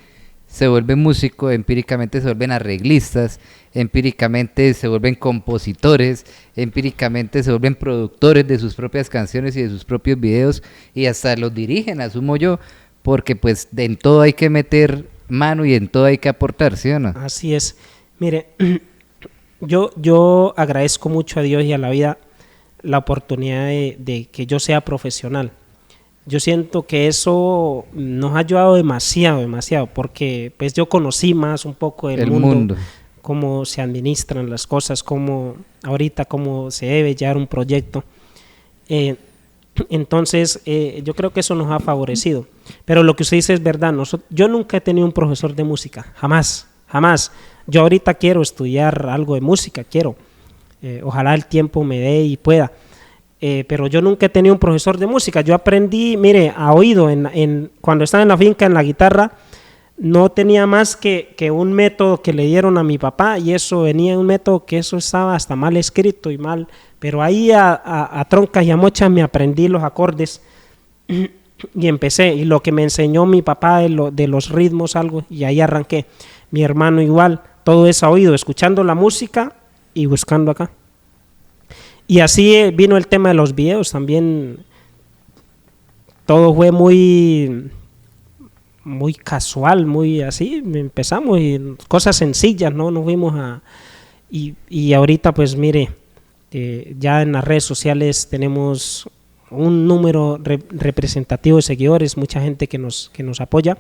Speaker 1: se vuelve músico, empíricamente se vuelven arreglistas, empíricamente se vuelven compositores, empíricamente se vuelven productores de sus propias canciones y de sus propios videos, y hasta los dirigen, asumo yo, porque pues en todo hay que meter mano y en todo hay que aportar, ¿sí o no?
Speaker 2: Así es. Mire, yo agradezco mucho a Dios y a la vida la oportunidad de que yo sea profesional. Yo siento que eso nos ha ayudado demasiado, porque pues yo conocí más un poco el mundo, cómo se administran las cosas, cómo se debe llevar un proyecto. Entonces, yo creo que eso nos ha favorecido. Pero lo que usted dice es verdad. Yo nunca he tenido un profesor de música, jamás. Yo ahorita quiero estudiar algo de música, ojalá el tiempo me dé y pueda. Pero yo nunca he tenido un profesor de música. Yo aprendí, mire, a oído, cuando estaba en la finca, en la guitarra, no tenía más que un método que le dieron a mi papá, y eso venía un método que eso estaba hasta mal escrito y mal, pero ahí a troncas y a mochas me aprendí los acordes y empecé, y lo que me enseñó mi papá de los ritmos algo, y ahí arranqué. Mi hermano igual, todo eso a oído, escuchando la música y buscando acá. Y así vino el tema de los videos también. Todo fue muy casual, muy así. Empezamos y cosas sencillas, ¿no? Nos fuimos y ahorita pues mire, ya en las redes sociales tenemos un número representativo de seguidores, mucha gente que nos apoya,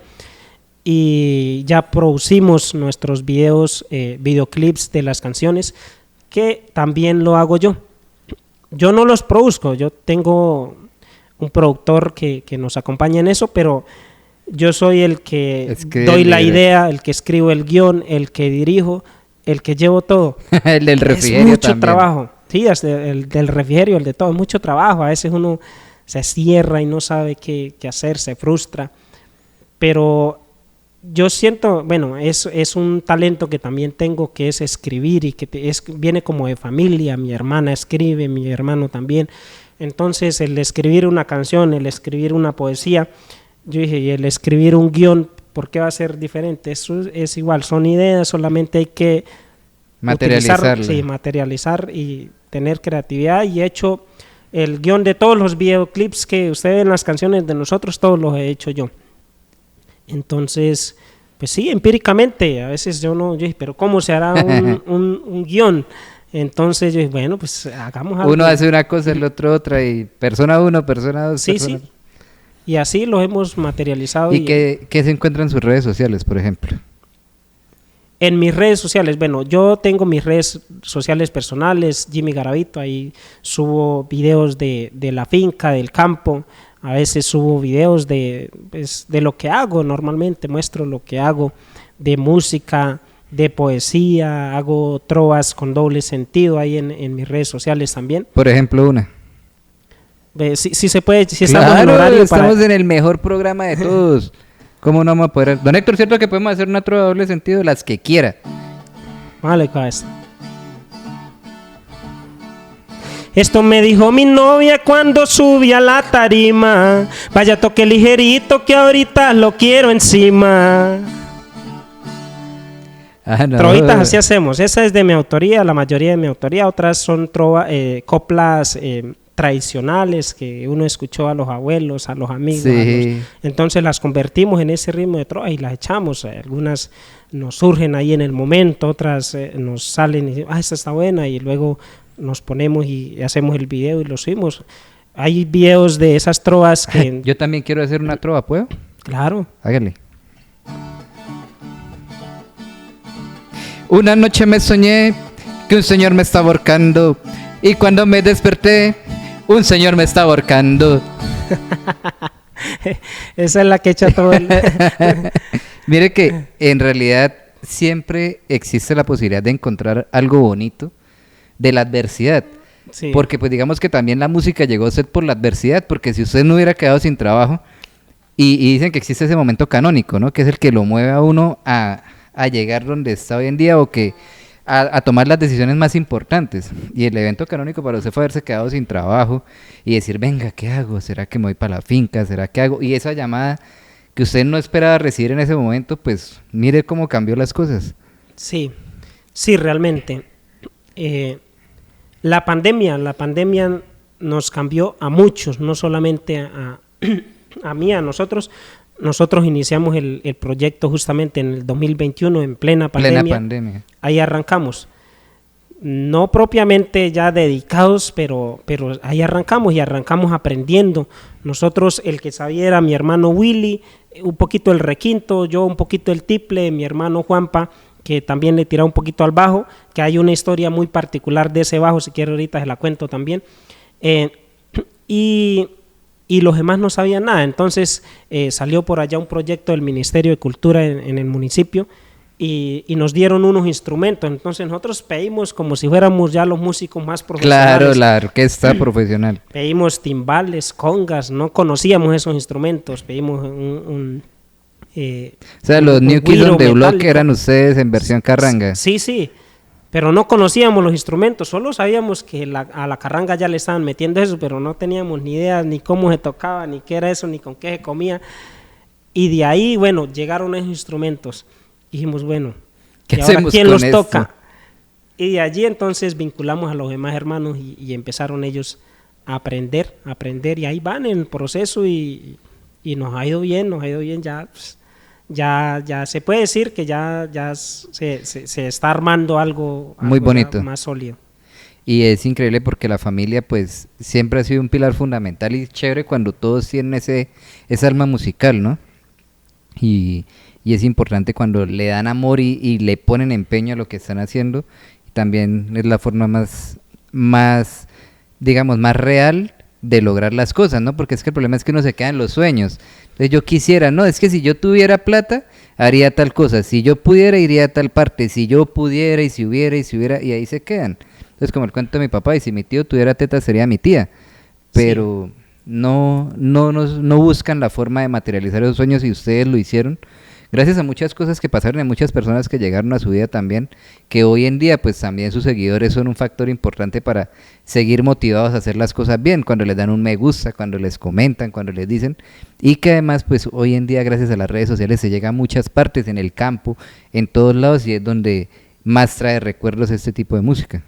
Speaker 2: y ya producimos nuestros videos, videoclips de las canciones, que también lo hago yo. Yo no los produzco, yo tengo un productor que nos acompaña en eso, pero yo soy el que doy la idea, el que escribo el guión, el que dirijo, el que llevo todo.
Speaker 1: El del refrigerio.
Speaker 2: Es mucho
Speaker 1: también.
Speaker 2: Trabajo. Sí, el del refrigerio, el de todo, es mucho trabajo. A veces uno se cierra y no sabe qué hacer, se frustra. Pero yo siento, bueno, es un talento que también tengo, que es escribir, y que viene como de familia. Mi hermana escribe, mi hermano también. Entonces el escribir una canción, el escribir una poesía, yo dije, y el escribir un guión, ¿por qué va a ser diferente? Eso es igual, son ideas, solamente hay que materializar y tener creatividad. Y he hecho el guión de todos los videoclips que ustedes ven, las canciones de nosotros, todos los he hecho yo. Entonces, Pues sí, empíricamente, a veces yo dije, pero ¿cómo se hará un guión? Entonces yo dije, bueno, pues hagamos algo.
Speaker 1: Uno hace una cosa, el otro otra, y persona uno, persona dos,
Speaker 2: Sí,
Speaker 1: persona...
Speaker 2: sí. Y así lo hemos materializado.
Speaker 1: ¿Y qué se encuentra en sus redes sociales, por ejemplo?
Speaker 2: En mis redes sociales, bueno, yo tengo mis redes sociales personales, Jimmy Garavito, ahí subo videos de la finca, del campo, a veces subo videos de lo que hago normalmente, muestro lo que hago, de música, de poesía, hago trovas con doble sentido ahí en mis redes sociales también.
Speaker 1: Por ejemplo, una.
Speaker 2: Si se puede, si
Speaker 1: Claro,
Speaker 2: estamos en horario
Speaker 1: estamos en el mejor programa de todos. ¿Cómo no vamos a poder? Don Héctor, ¿cierto que podemos hacer una trova de doble sentido? Las que quiera.
Speaker 2: Vale, cabeza. Esto me dijo mi novia cuando subí a la tarima. Vaya toque ligerito que ahorita lo quiero encima.
Speaker 1: No.
Speaker 2: Trovitas así hacemos. Esa es de mi autoría, la mayoría de mi autoría. Otras son coplas tradicionales que uno escuchó a los abuelos, a los amigos.
Speaker 1: Sí.
Speaker 2: Entonces las convertimos en ese ritmo de trova y las echamos. Algunas nos surgen ahí en el momento, otras nos salen y esta está buena, y luego nos ponemos y hacemos el video y lo subimos. Hay videos de esas trovas que...
Speaker 1: Yo también quiero hacer una trova, ¿puedo?
Speaker 2: Claro.
Speaker 1: Hágale. Una noche me soñé que un señor me estaba ahorcando, y cuando me desperté, un señor me estaba ahorcando.
Speaker 2: Esa es la que echa todo el...
Speaker 1: Mire que en realidad siempre existe la posibilidad de encontrar algo bonito de la adversidad.
Speaker 2: Sí.
Speaker 1: Porque pues digamos que también la música llegó a ser por la adversidad, porque si usted no hubiera quedado sin trabajo, y dicen que existe ese momento canónico, ¿no? Que es el que lo mueve a uno a llegar donde está hoy en día, o que a tomar las decisiones más importantes. Y el evento canónico para usted fue haberse quedado sin trabajo y decir, venga, ¿qué hago? ¿Será que me voy para la finca? ¿Será que hago? Y esa llamada que usted no esperaba recibir en ese momento, pues mire cómo cambió las cosas.
Speaker 2: Sí, sí, realmente. La pandemia nos cambió a muchos, no solamente a mí, a nosotros. Nosotros iniciamos el proyecto justamente en el 2021, en plena pandemia. Ahí arrancamos. No propiamente ya dedicados, pero ahí arrancamos, y arrancamos aprendiendo. Nosotros, el que sabía era mi hermano Willy, un poquito el requinto, yo un poquito el tiple, mi hermano Juanpa, que también le tiraba un poquito al bajo, que hay una historia muy particular de ese bajo, si quiere ahorita se la cuento también. Y los demás no sabían nada. Entonces salió por allá un proyecto del Ministerio de Cultura en el municipio, y nos dieron unos instrumentos. Entonces nosotros pedimos como si fuéramos ya los músicos más profesionales.
Speaker 1: Claro, la orquesta profesional.
Speaker 2: Pedimos timbales, congas, no conocíamos esos instrumentos. Pedimos
Speaker 1: o sea, los New Kids on the Block eran ustedes en versión carranga.
Speaker 2: Sí, sí. Pero no conocíamos los instrumentos, solo sabíamos que a la carranga ya le estaban metiendo eso, pero no teníamos ni idea ni cómo se tocaba, ni qué era eso, ni con qué se comía. Y de ahí, bueno, llegaron esos instrumentos. Dijimos, bueno, ¿y ahora quién los toca? Y de allí entonces vinculamos a los demás hermanos y empezaron ellos a aprender, y ahí van en el proceso, y nos ha ido bien ya. Pues, ya se puede decir que ya se está armando algo
Speaker 1: muy bonito,
Speaker 2: más sólido.
Speaker 1: Y es increíble porque la familia pues siempre ha sido un pilar fundamental, y chévere cuando todos tienen esa alma musical, ¿no? Y es importante cuando le dan amor y le ponen empeño a lo que están haciendo. También es la forma más digamos, más real de lograr las cosas, ¿no? Porque es que el problema es que uno se queda en los sueños. Entonces yo quisiera, no, es que si yo tuviera plata, haría tal cosa, si yo pudiera, iría a tal parte, si yo pudiera, y si hubiera, y ahí se quedan. Entonces, como el cuento de mi papá, y si mi tío tuviera tetas, sería mi tía. Pero sí, no buscan la forma de materializar esos sueños, y ustedes lo hicieron. Gracias a muchas cosas que pasaron, y muchas personas que llegaron a su vida también, que hoy en día pues también sus seguidores son un factor importante para seguir motivados a hacer las cosas bien, cuando les dan un me gusta, cuando les comentan, cuando les dicen, y que además pues hoy en día gracias a las redes sociales se llega a muchas partes, en el campo, en todos lados, y es donde más trae recuerdos este tipo de música.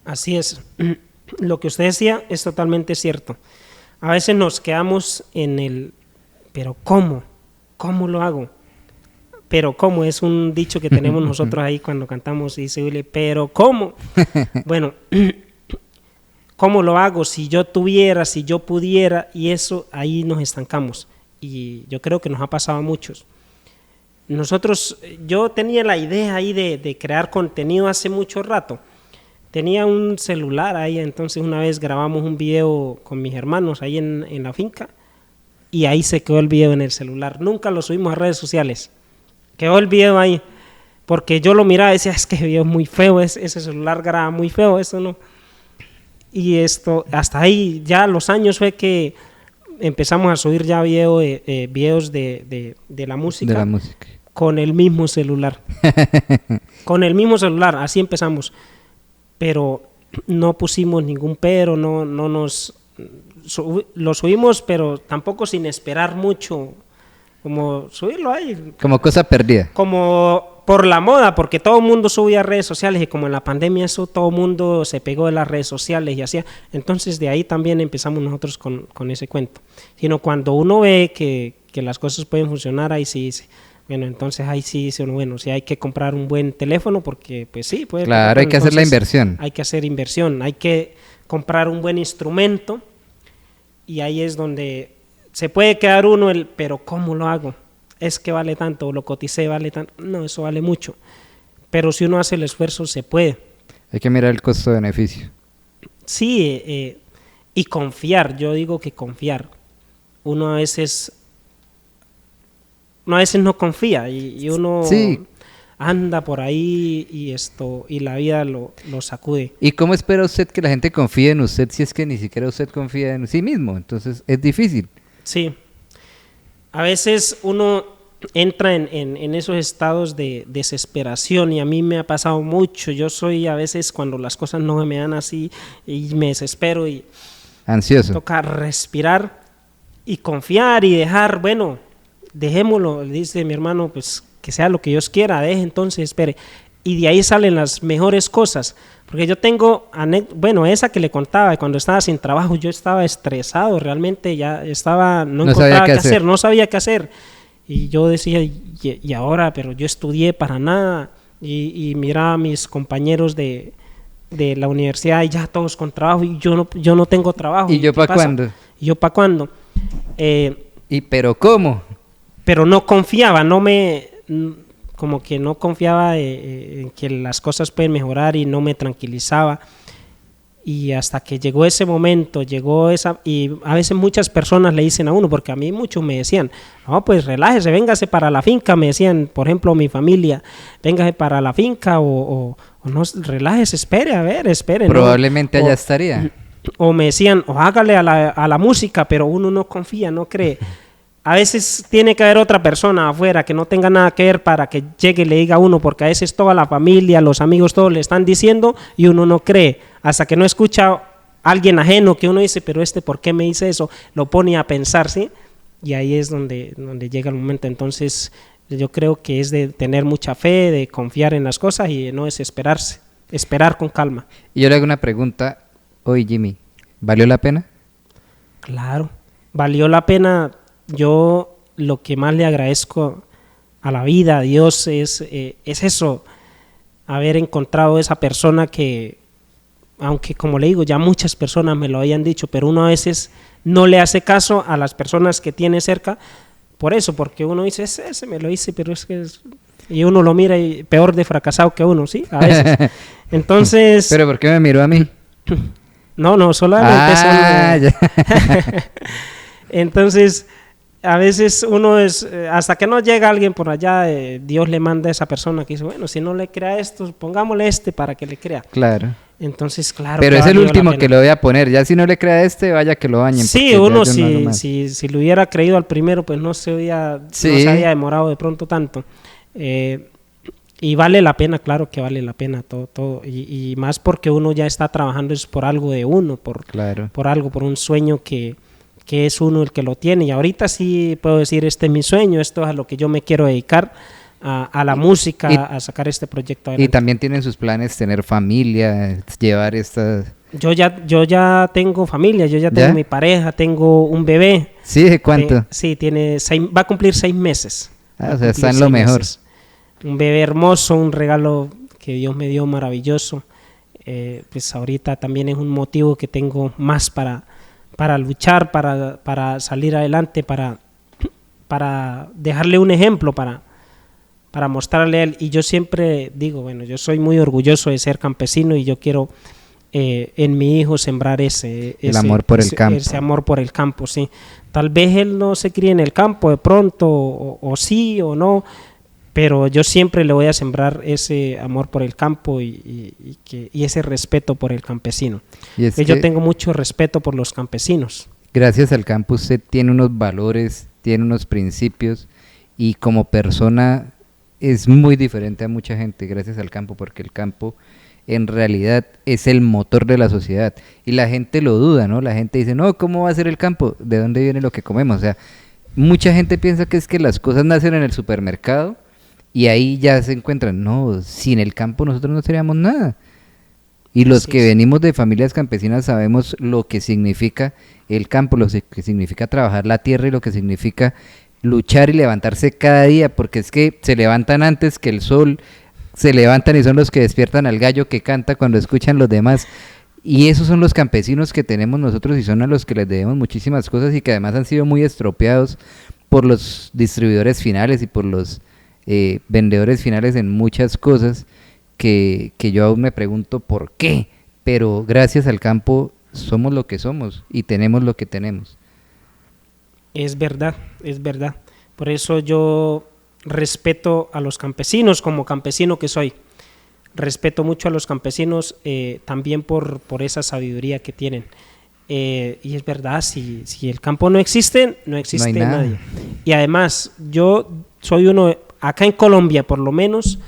Speaker 2: Así es, lo que usted decía es totalmente cierto. A veces nos quedamos en el, pero ¿cómo lo hago? pero ¿cómo? Es un dicho que tenemos nosotros ahí cuando cantamos y dice Willy, pero ¿cómo? Bueno, ¿cómo lo hago? Si yo tuviera, si yo pudiera, y eso ahí nos estancamos. Y yo creo que nos ha pasado a muchos. Yo tenía la idea ahí de crear contenido hace mucho rato. Tenía un celular ahí, entonces una vez grabamos un video con mis hermanos ahí en la finca y ahí se quedó el video en el celular. Nunca lo subimos a redes sociales. Quedó el video ahí porque yo lo miraba y decía, es que el video es muy feo, ese celular graba muy feo, eso no. Y hasta ahí ya los años fue que empezamos a subir ya videos de la música.
Speaker 1: De la música.
Speaker 2: Con el mismo celular. Con el mismo celular, así empezamos. Pero no pusimos ningún pero, lo subimos, pero tampoco sin esperar mucho, como subirlo ahí.
Speaker 1: Como cosa perdida.
Speaker 2: Como por la moda, porque todo el mundo subía a redes sociales y como en la pandemia eso todo el mundo se pegó de las redes sociales y hacía. Entonces de ahí también empezamos nosotros con ese cuento. Sino cuando uno ve que las cosas pueden funcionar, ahí sí dice, bueno, entonces ahí sí dice uno, bueno, sí hay que comprar un buen teléfono porque pues sí, puede.
Speaker 1: Claro, hay que hacer la inversión.
Speaker 2: Hay que hacer inversión, hay que comprar un buen instrumento y ahí es donde se puede quedar uno pero ¿cómo lo hago? Es que vale tanto, lo coticé, vale tanto. No, eso vale mucho. Pero si uno hace el esfuerzo, se puede.
Speaker 1: Hay que mirar el costo-beneficio.
Speaker 2: Sí, y confiar, yo digo que confiar. Uno a veces no confía y uno
Speaker 1: sí.
Speaker 2: Anda por ahí y la vida lo sacude.
Speaker 1: ¿Y cómo espera usted que la gente confíe en usted si es que ni siquiera usted confía en sí mismo? Entonces es difícil.
Speaker 2: Sí. A veces uno entra en esos estados de desesperación y a mí me ha pasado mucho. Yo soy a veces cuando las cosas no me dan así y me desespero y
Speaker 1: ansioso.
Speaker 2: Toca respirar y confiar y dejar, bueno, dejémoslo, dice mi hermano, pues que sea lo que Dios quiera, deje entonces, espere. Y de ahí salen las mejores cosas. Porque yo tengo, esa que le contaba, cuando estaba sin trabajo, yo estaba estresado, realmente ya estaba, no encontraba qué hacer, no sabía qué hacer. Y yo decía, y ahora, pero yo estudié para nada. Y miraba a mis compañeros de la universidad y ya todos con trabajo y yo no tengo trabajo.
Speaker 1: ¿Y yo para cuándo?
Speaker 2: ¿Y yo para cuándo?
Speaker 1: ¿Y pero cómo?
Speaker 2: Pero no confiaba, como que no confiaba en que las cosas pueden mejorar y no me tranquilizaba. Y hasta que llegó ese momento, y a veces muchas personas le dicen a uno, porque a mí muchos me decían, no, pues relájese, véngase para la finca, me decían, por ejemplo, mi familia, véngase para la finca o no, relájese, espere.
Speaker 1: Probablemente
Speaker 2: ¿no?
Speaker 1: allá estaría.
Speaker 2: O me decían, o hágale a la música, pero uno no confía, no cree. A veces tiene que haber otra persona afuera que no tenga nada que ver para que llegue y le diga a uno, porque a veces toda la familia, los amigos, todos le están diciendo y uno no cree, hasta que no escucha a alguien ajeno que uno dice, pero ¿por qué me dice eso? Lo pone a pensar, ¿sí? Y ahí es donde llega el momento. Entonces yo creo que es de tener mucha fe, de confiar en las cosas y de no desesperarse, esperar con calma.
Speaker 1: Y yo le hago una pregunta, oye Jimmy, ¿valió la pena?
Speaker 2: Claro, valió la pena. Yo lo que más le agradezco a la vida, a Dios, es eso, haber encontrado esa persona que, aunque como le digo, ya muchas personas me lo habían dicho, pero uno a veces no le hace caso a las personas que tiene cerca, por eso, porque uno dice, ese me lo dice, pero es que y uno lo mira y peor de fracasado que uno, ¿sí? A veces. Entonces...
Speaker 1: ¿Pero por qué me miró a mí?
Speaker 2: No, solamente...
Speaker 1: Ya.
Speaker 2: Entonces... A veces uno hasta que no llega alguien por allá, Dios le manda a esa persona que dice, bueno, si no le crea esto, pongámosle para que le crea.
Speaker 1: Claro.
Speaker 2: Entonces, claro.
Speaker 1: Pero es el último que lo voy a poner, ya si no le crea vaya que lo bañen.
Speaker 2: Sí, uno si lo hubiera creído al primero, pues no se había demorado de pronto tanto. Y vale la pena, claro que vale la pena todo. Y más porque uno ya está trabajando es por algo de uno, por algo, por un sueño que es uno el que lo tiene. Y ahorita sí puedo decir, este es mi sueño, esto es a lo que yo me quiero dedicar, a la música, a sacar este proyecto adelante.
Speaker 1: Y también tienen sus planes tener familia, llevar estas...
Speaker 2: Yo ya tengo familia, yo ya tengo mi pareja, tengo un bebé.
Speaker 1: ¿Sí? ¿De cuánto?
Speaker 2: Sí, va a cumplir 6 meses.
Speaker 1: O sea, está en lo mejor.
Speaker 2: Un bebé hermoso, un regalo que Dios me dio maravilloso. Pues ahorita también es un motivo que tengo más para luchar, para salir adelante, para dejarle un ejemplo, para mostrarle a él. Y yo siempre digo, bueno, yo soy muy orgulloso de ser campesino y yo quiero en mi hijo sembrar ese
Speaker 1: amor por el campo.
Speaker 2: Ese amor por el campo, sí. Tal vez él no se críe en el campo de pronto, o sí o no, pero yo siempre le voy a sembrar ese amor por el campo y ese respeto por el campesino. Yo tengo mucho respeto por los campesinos.
Speaker 1: Gracias al campo usted tiene unos valores, tiene unos principios y como persona es muy diferente a mucha gente gracias al campo, porque el campo en realidad es el motor de la sociedad y la gente lo duda, ¿no? La gente dice, no, ¿cómo va a ser el campo? ¿De dónde viene lo que comemos? O sea, mucha gente piensa que es que las cosas nacen en el supermercado y ahí ya se encuentran. No, sin el campo nosotros no seríamos nada. Y los que venimos de familias campesinas sabemos lo que significa el campo, lo que significa trabajar la tierra y lo que significa luchar y levantarse cada día, porque es que se levantan antes que el sol, se levantan y son los que despiertan al gallo que canta cuando escuchan los demás. Y esos son los campesinos que tenemos nosotros y son a los que les debemos muchísimas cosas y que además han sido muy estropeados por los distribuidores finales y por los vendedores finales en muchas cosas que yo aún me pregunto por qué, pero gracias al campo somos lo que somos y tenemos lo que tenemos.
Speaker 2: Es verdad, es verdad. Por eso yo respeto a los campesinos como campesino que soy. Respeto mucho a los campesinos también por esa sabiduría que tienen. Y es verdad, si el campo no existe, no existe nadie. Y además, yo soy uno, acá en Colombia por lo menos,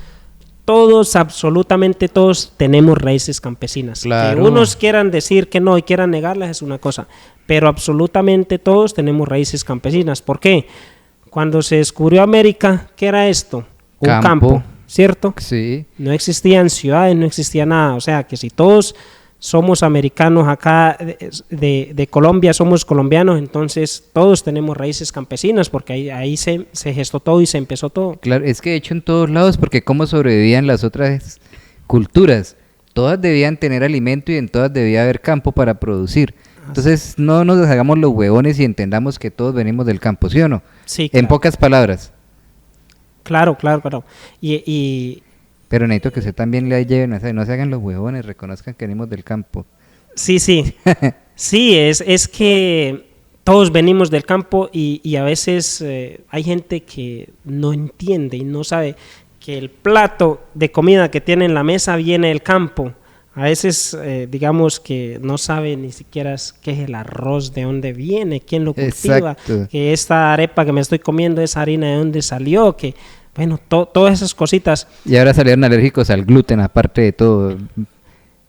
Speaker 2: todos, absolutamente todos, tenemos raíces campesinas. Claro. Que unos quieran decir que no y quieran negarlas es una cosa, pero absolutamente todos tenemos raíces campesinas. ¿Por qué? Cuando se descubrió América, ¿qué era esto? Un campo, ¿cierto?
Speaker 1: Sí.
Speaker 2: No existían ciudades, no existía nada. O sea, que si todos somos americanos acá de Colombia, somos colombianos, entonces todos tenemos raíces campesinas, porque ahí se gestó todo y se empezó todo.
Speaker 1: Claro, es que de hecho en todos lados, porque cómo sobrevivían las otras culturas, todas debían tener alimento y en todas debía haber campo para producir. Entonces no nos hagamos los huevones y entendamos que todos venimos del campo, ¿sí o no?
Speaker 2: Sí, claro.
Speaker 1: En pocas palabras.
Speaker 2: Claro.
Speaker 1: Pero necesito que usted también le lleven, o sea, no se hagan los huevones, reconozcan que venimos del campo.
Speaker 2: Sí. Sí, es que todos venimos del campo y a veces hay gente que no entiende y no sabe que el plato de comida que tiene en la mesa viene del campo. A veces, digamos que no sabe ni siquiera qué es el arroz, de dónde viene, quién lo cultiva, que esta arepa que me estoy comiendo, esa harina de dónde salió, que bueno, todas esas cositas. Y
Speaker 1: ahora salieron alérgicos al gluten, aparte de todo,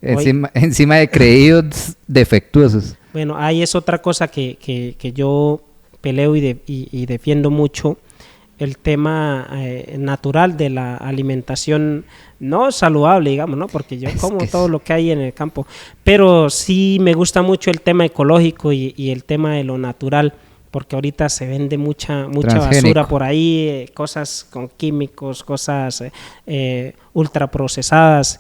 Speaker 1: encima de creídos defectuosos.
Speaker 2: Bueno, ahí es otra cosa que yo peleo y defiendo mucho, el tema natural de la alimentación no saludable, digamos, ¿no? Porque yo como todo lo que hay en el campo, pero sí me gusta mucho el tema ecológico y el tema de lo natural, porque ahorita se vende mucha basura por ahí, cosas con químicos, cosas ultraprocesadas.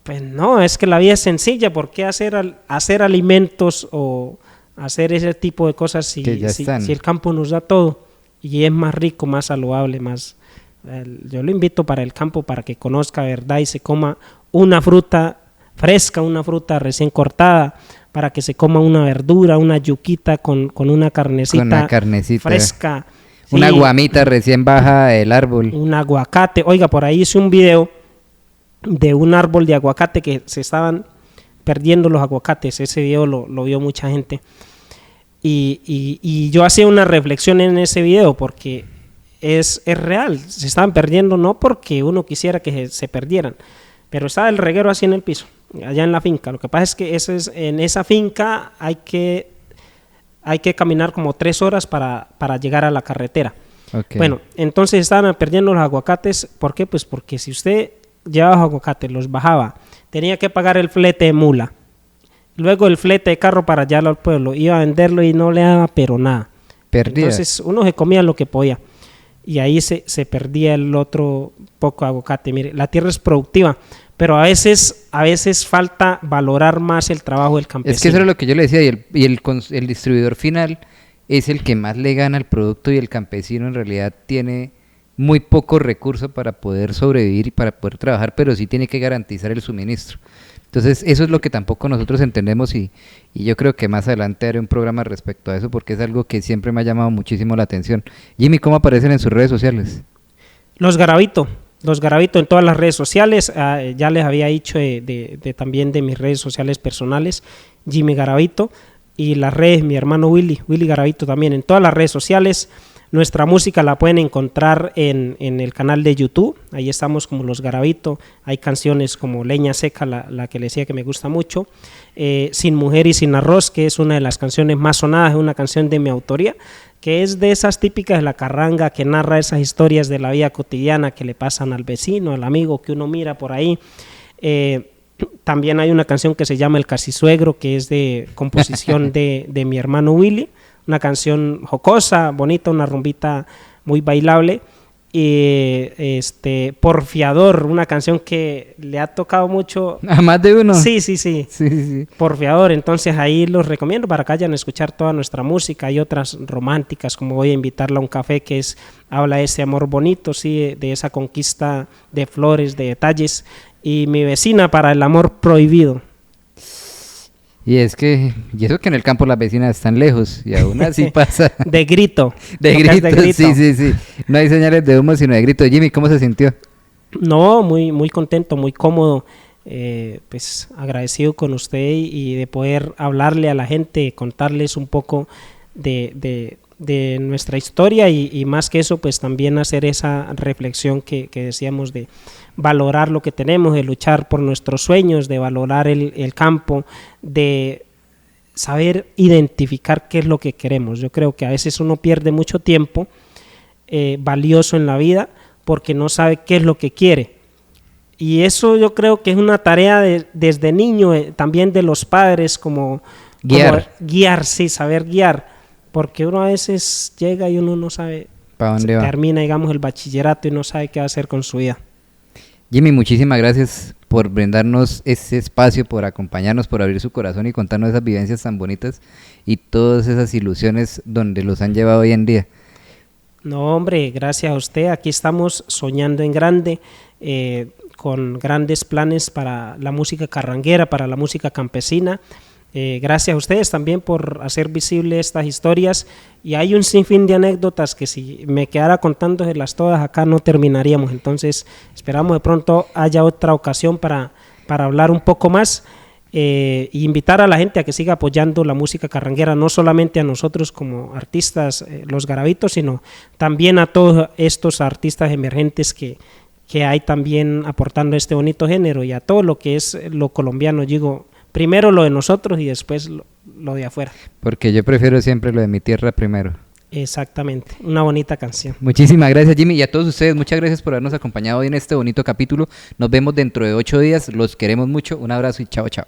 Speaker 2: Pues no, es que la vida es sencilla. ¿Por qué hacer alimentos o hacer ese tipo de cosas si el campo nos da todo? Y es más rico, más saludable, más... yo lo invito para el campo para que conozca, ¿verdad? Y se coma una fruta fresca, una fruta recién cortada, para que se coma una verdura, una yuquita con una carnecita fresca.
Speaker 1: Una guamita recién baja del árbol.
Speaker 2: Un aguacate. Oiga, por ahí hice un video de un árbol de aguacate que se estaban perdiendo los aguacates. Ese video lo vio mucha gente. Y yo hacía una reflexión en ese video porque es real. Se estaban perdiendo no porque uno quisiera que se perdieran, pero estaba el reguero así en el piso, allá en la finca. Lo que pasa es que en esa finca hay que caminar como 3 horas para llegar a la carretera. Okay. Bueno, entonces estaban perdiendo los aguacates. ¿Por qué? Pues porque si usted llevaba los aguacates, los bajaba, tenía que pagar el flete de mula, luego el flete de carro para llevarlo al pueblo, iba a venderlo y no le daba pero nada. Perdida. Entonces uno se comía lo que podía. y ahí se perdía el otro poco de aguacate. Mire, la tierra es productiva, pero a veces falta valorar más el trabajo del campesino.
Speaker 1: Es que eso era lo que yo le decía, el distribuidor final es el que más le gana al producto y el campesino en realidad tiene muy poco recurso para poder sobrevivir y para poder trabajar, pero sí tiene que garantizar el suministro. Entonces eso es lo que tampoco nosotros entendemos y yo creo que más adelante haré un programa respecto a eso porque es algo que siempre me ha llamado muchísimo la atención. Jimmy, ¿cómo aparecen en sus redes sociales?
Speaker 2: Los Garavito en todas las redes sociales, ya les había dicho también de mis redes sociales personales, Jimmy Garavito, y las redes, mi hermano Willy Garavito también, en todas las redes sociales. Nuestra música la pueden encontrar en el canal de YouTube, ahí estamos como Los Garavito, hay canciones como Leña Seca, la que les decía que me gusta mucho, Sin Mujer y Sin Arroz, que es una de las canciones más sonadas, es una canción de mi autoría, que es de esas típicas de la carranga, que narra esas historias de la vida cotidiana que le pasan al vecino, al amigo que uno mira por ahí. También hay una canción que se llama El Casisuegro, que es de composición de mi hermano Willy, una canción jocosa, bonita, una rumbita muy bailable. Y Porfiador, una canción que le ha tocado mucho
Speaker 1: ¿A más de uno?
Speaker 2: Sí.
Speaker 1: Sí.
Speaker 2: Porfiador, entonces ahí los recomiendo para que vayan a escuchar toda nuestra música. Hay otras románticas, como Voy a invitarla a un café, que habla de ese amor bonito, sí, de esa conquista de flores, de detalles. Y Mi Vecina, para el amor prohibido.
Speaker 1: Y eso que en el campo las vecinas están lejos y aún así pasa.
Speaker 2: De grito.
Speaker 1: De grito, sí. No hay señales de humo, sino de grito. Jimmy, ¿cómo se sintió?
Speaker 2: No, muy contento, muy cómodo, pues agradecido con usted y de poder hablarle a la gente, contarles un poco de nuestra historia y más que eso, pues también hacer esa reflexión que decíamos de valorar lo que tenemos, de luchar por nuestros sueños, de valorar el campo, de saber identificar qué es lo que queremos. Yo creo que a veces uno pierde mucho tiempo valioso en la vida porque no sabe qué es lo que quiere. Y eso yo creo que es una tarea desde niño, también de los padres, como guiar, sí, saber guiar, porque uno a veces llega y uno no sabe,
Speaker 1: ¿para dónde va?
Speaker 2: Termina, digamos, el bachillerato y no sabe qué va a hacer con su vida.
Speaker 1: Jimmy, muchísimas gracias por brindarnos ese espacio, por acompañarnos, por abrir su corazón y contarnos esas vivencias tan bonitas y todas esas ilusiones donde los han llevado hoy en día.
Speaker 2: No, hombre, gracias a usted. Aquí estamos soñando en grande, con grandes planes para la música carranguera, para la música campesina. Gracias a ustedes también por hacer visible estas historias, y hay un sinfín de anécdotas que si me quedara contándoselas todas acá no terminaríamos. Entonces esperamos de pronto haya otra ocasión para hablar un poco más, e invitar a la gente a que siga apoyando la música carranguera, no solamente a nosotros como artistas, los Garavitos, sino también a todos estos artistas emergentes que hay también aportando este bonito género, y a todo lo que es lo colombiano. Digo, primero lo de nosotros y después lo de afuera.
Speaker 1: Porque yo prefiero siempre lo de mi tierra primero.
Speaker 2: Exactamente, una bonita canción.
Speaker 1: Muchísimas gracias, Jimmy, y a todos ustedes, muchas gracias por habernos acompañado hoy en este bonito capítulo. Nos vemos dentro de 8 días, los queremos mucho, un abrazo y chao, chao.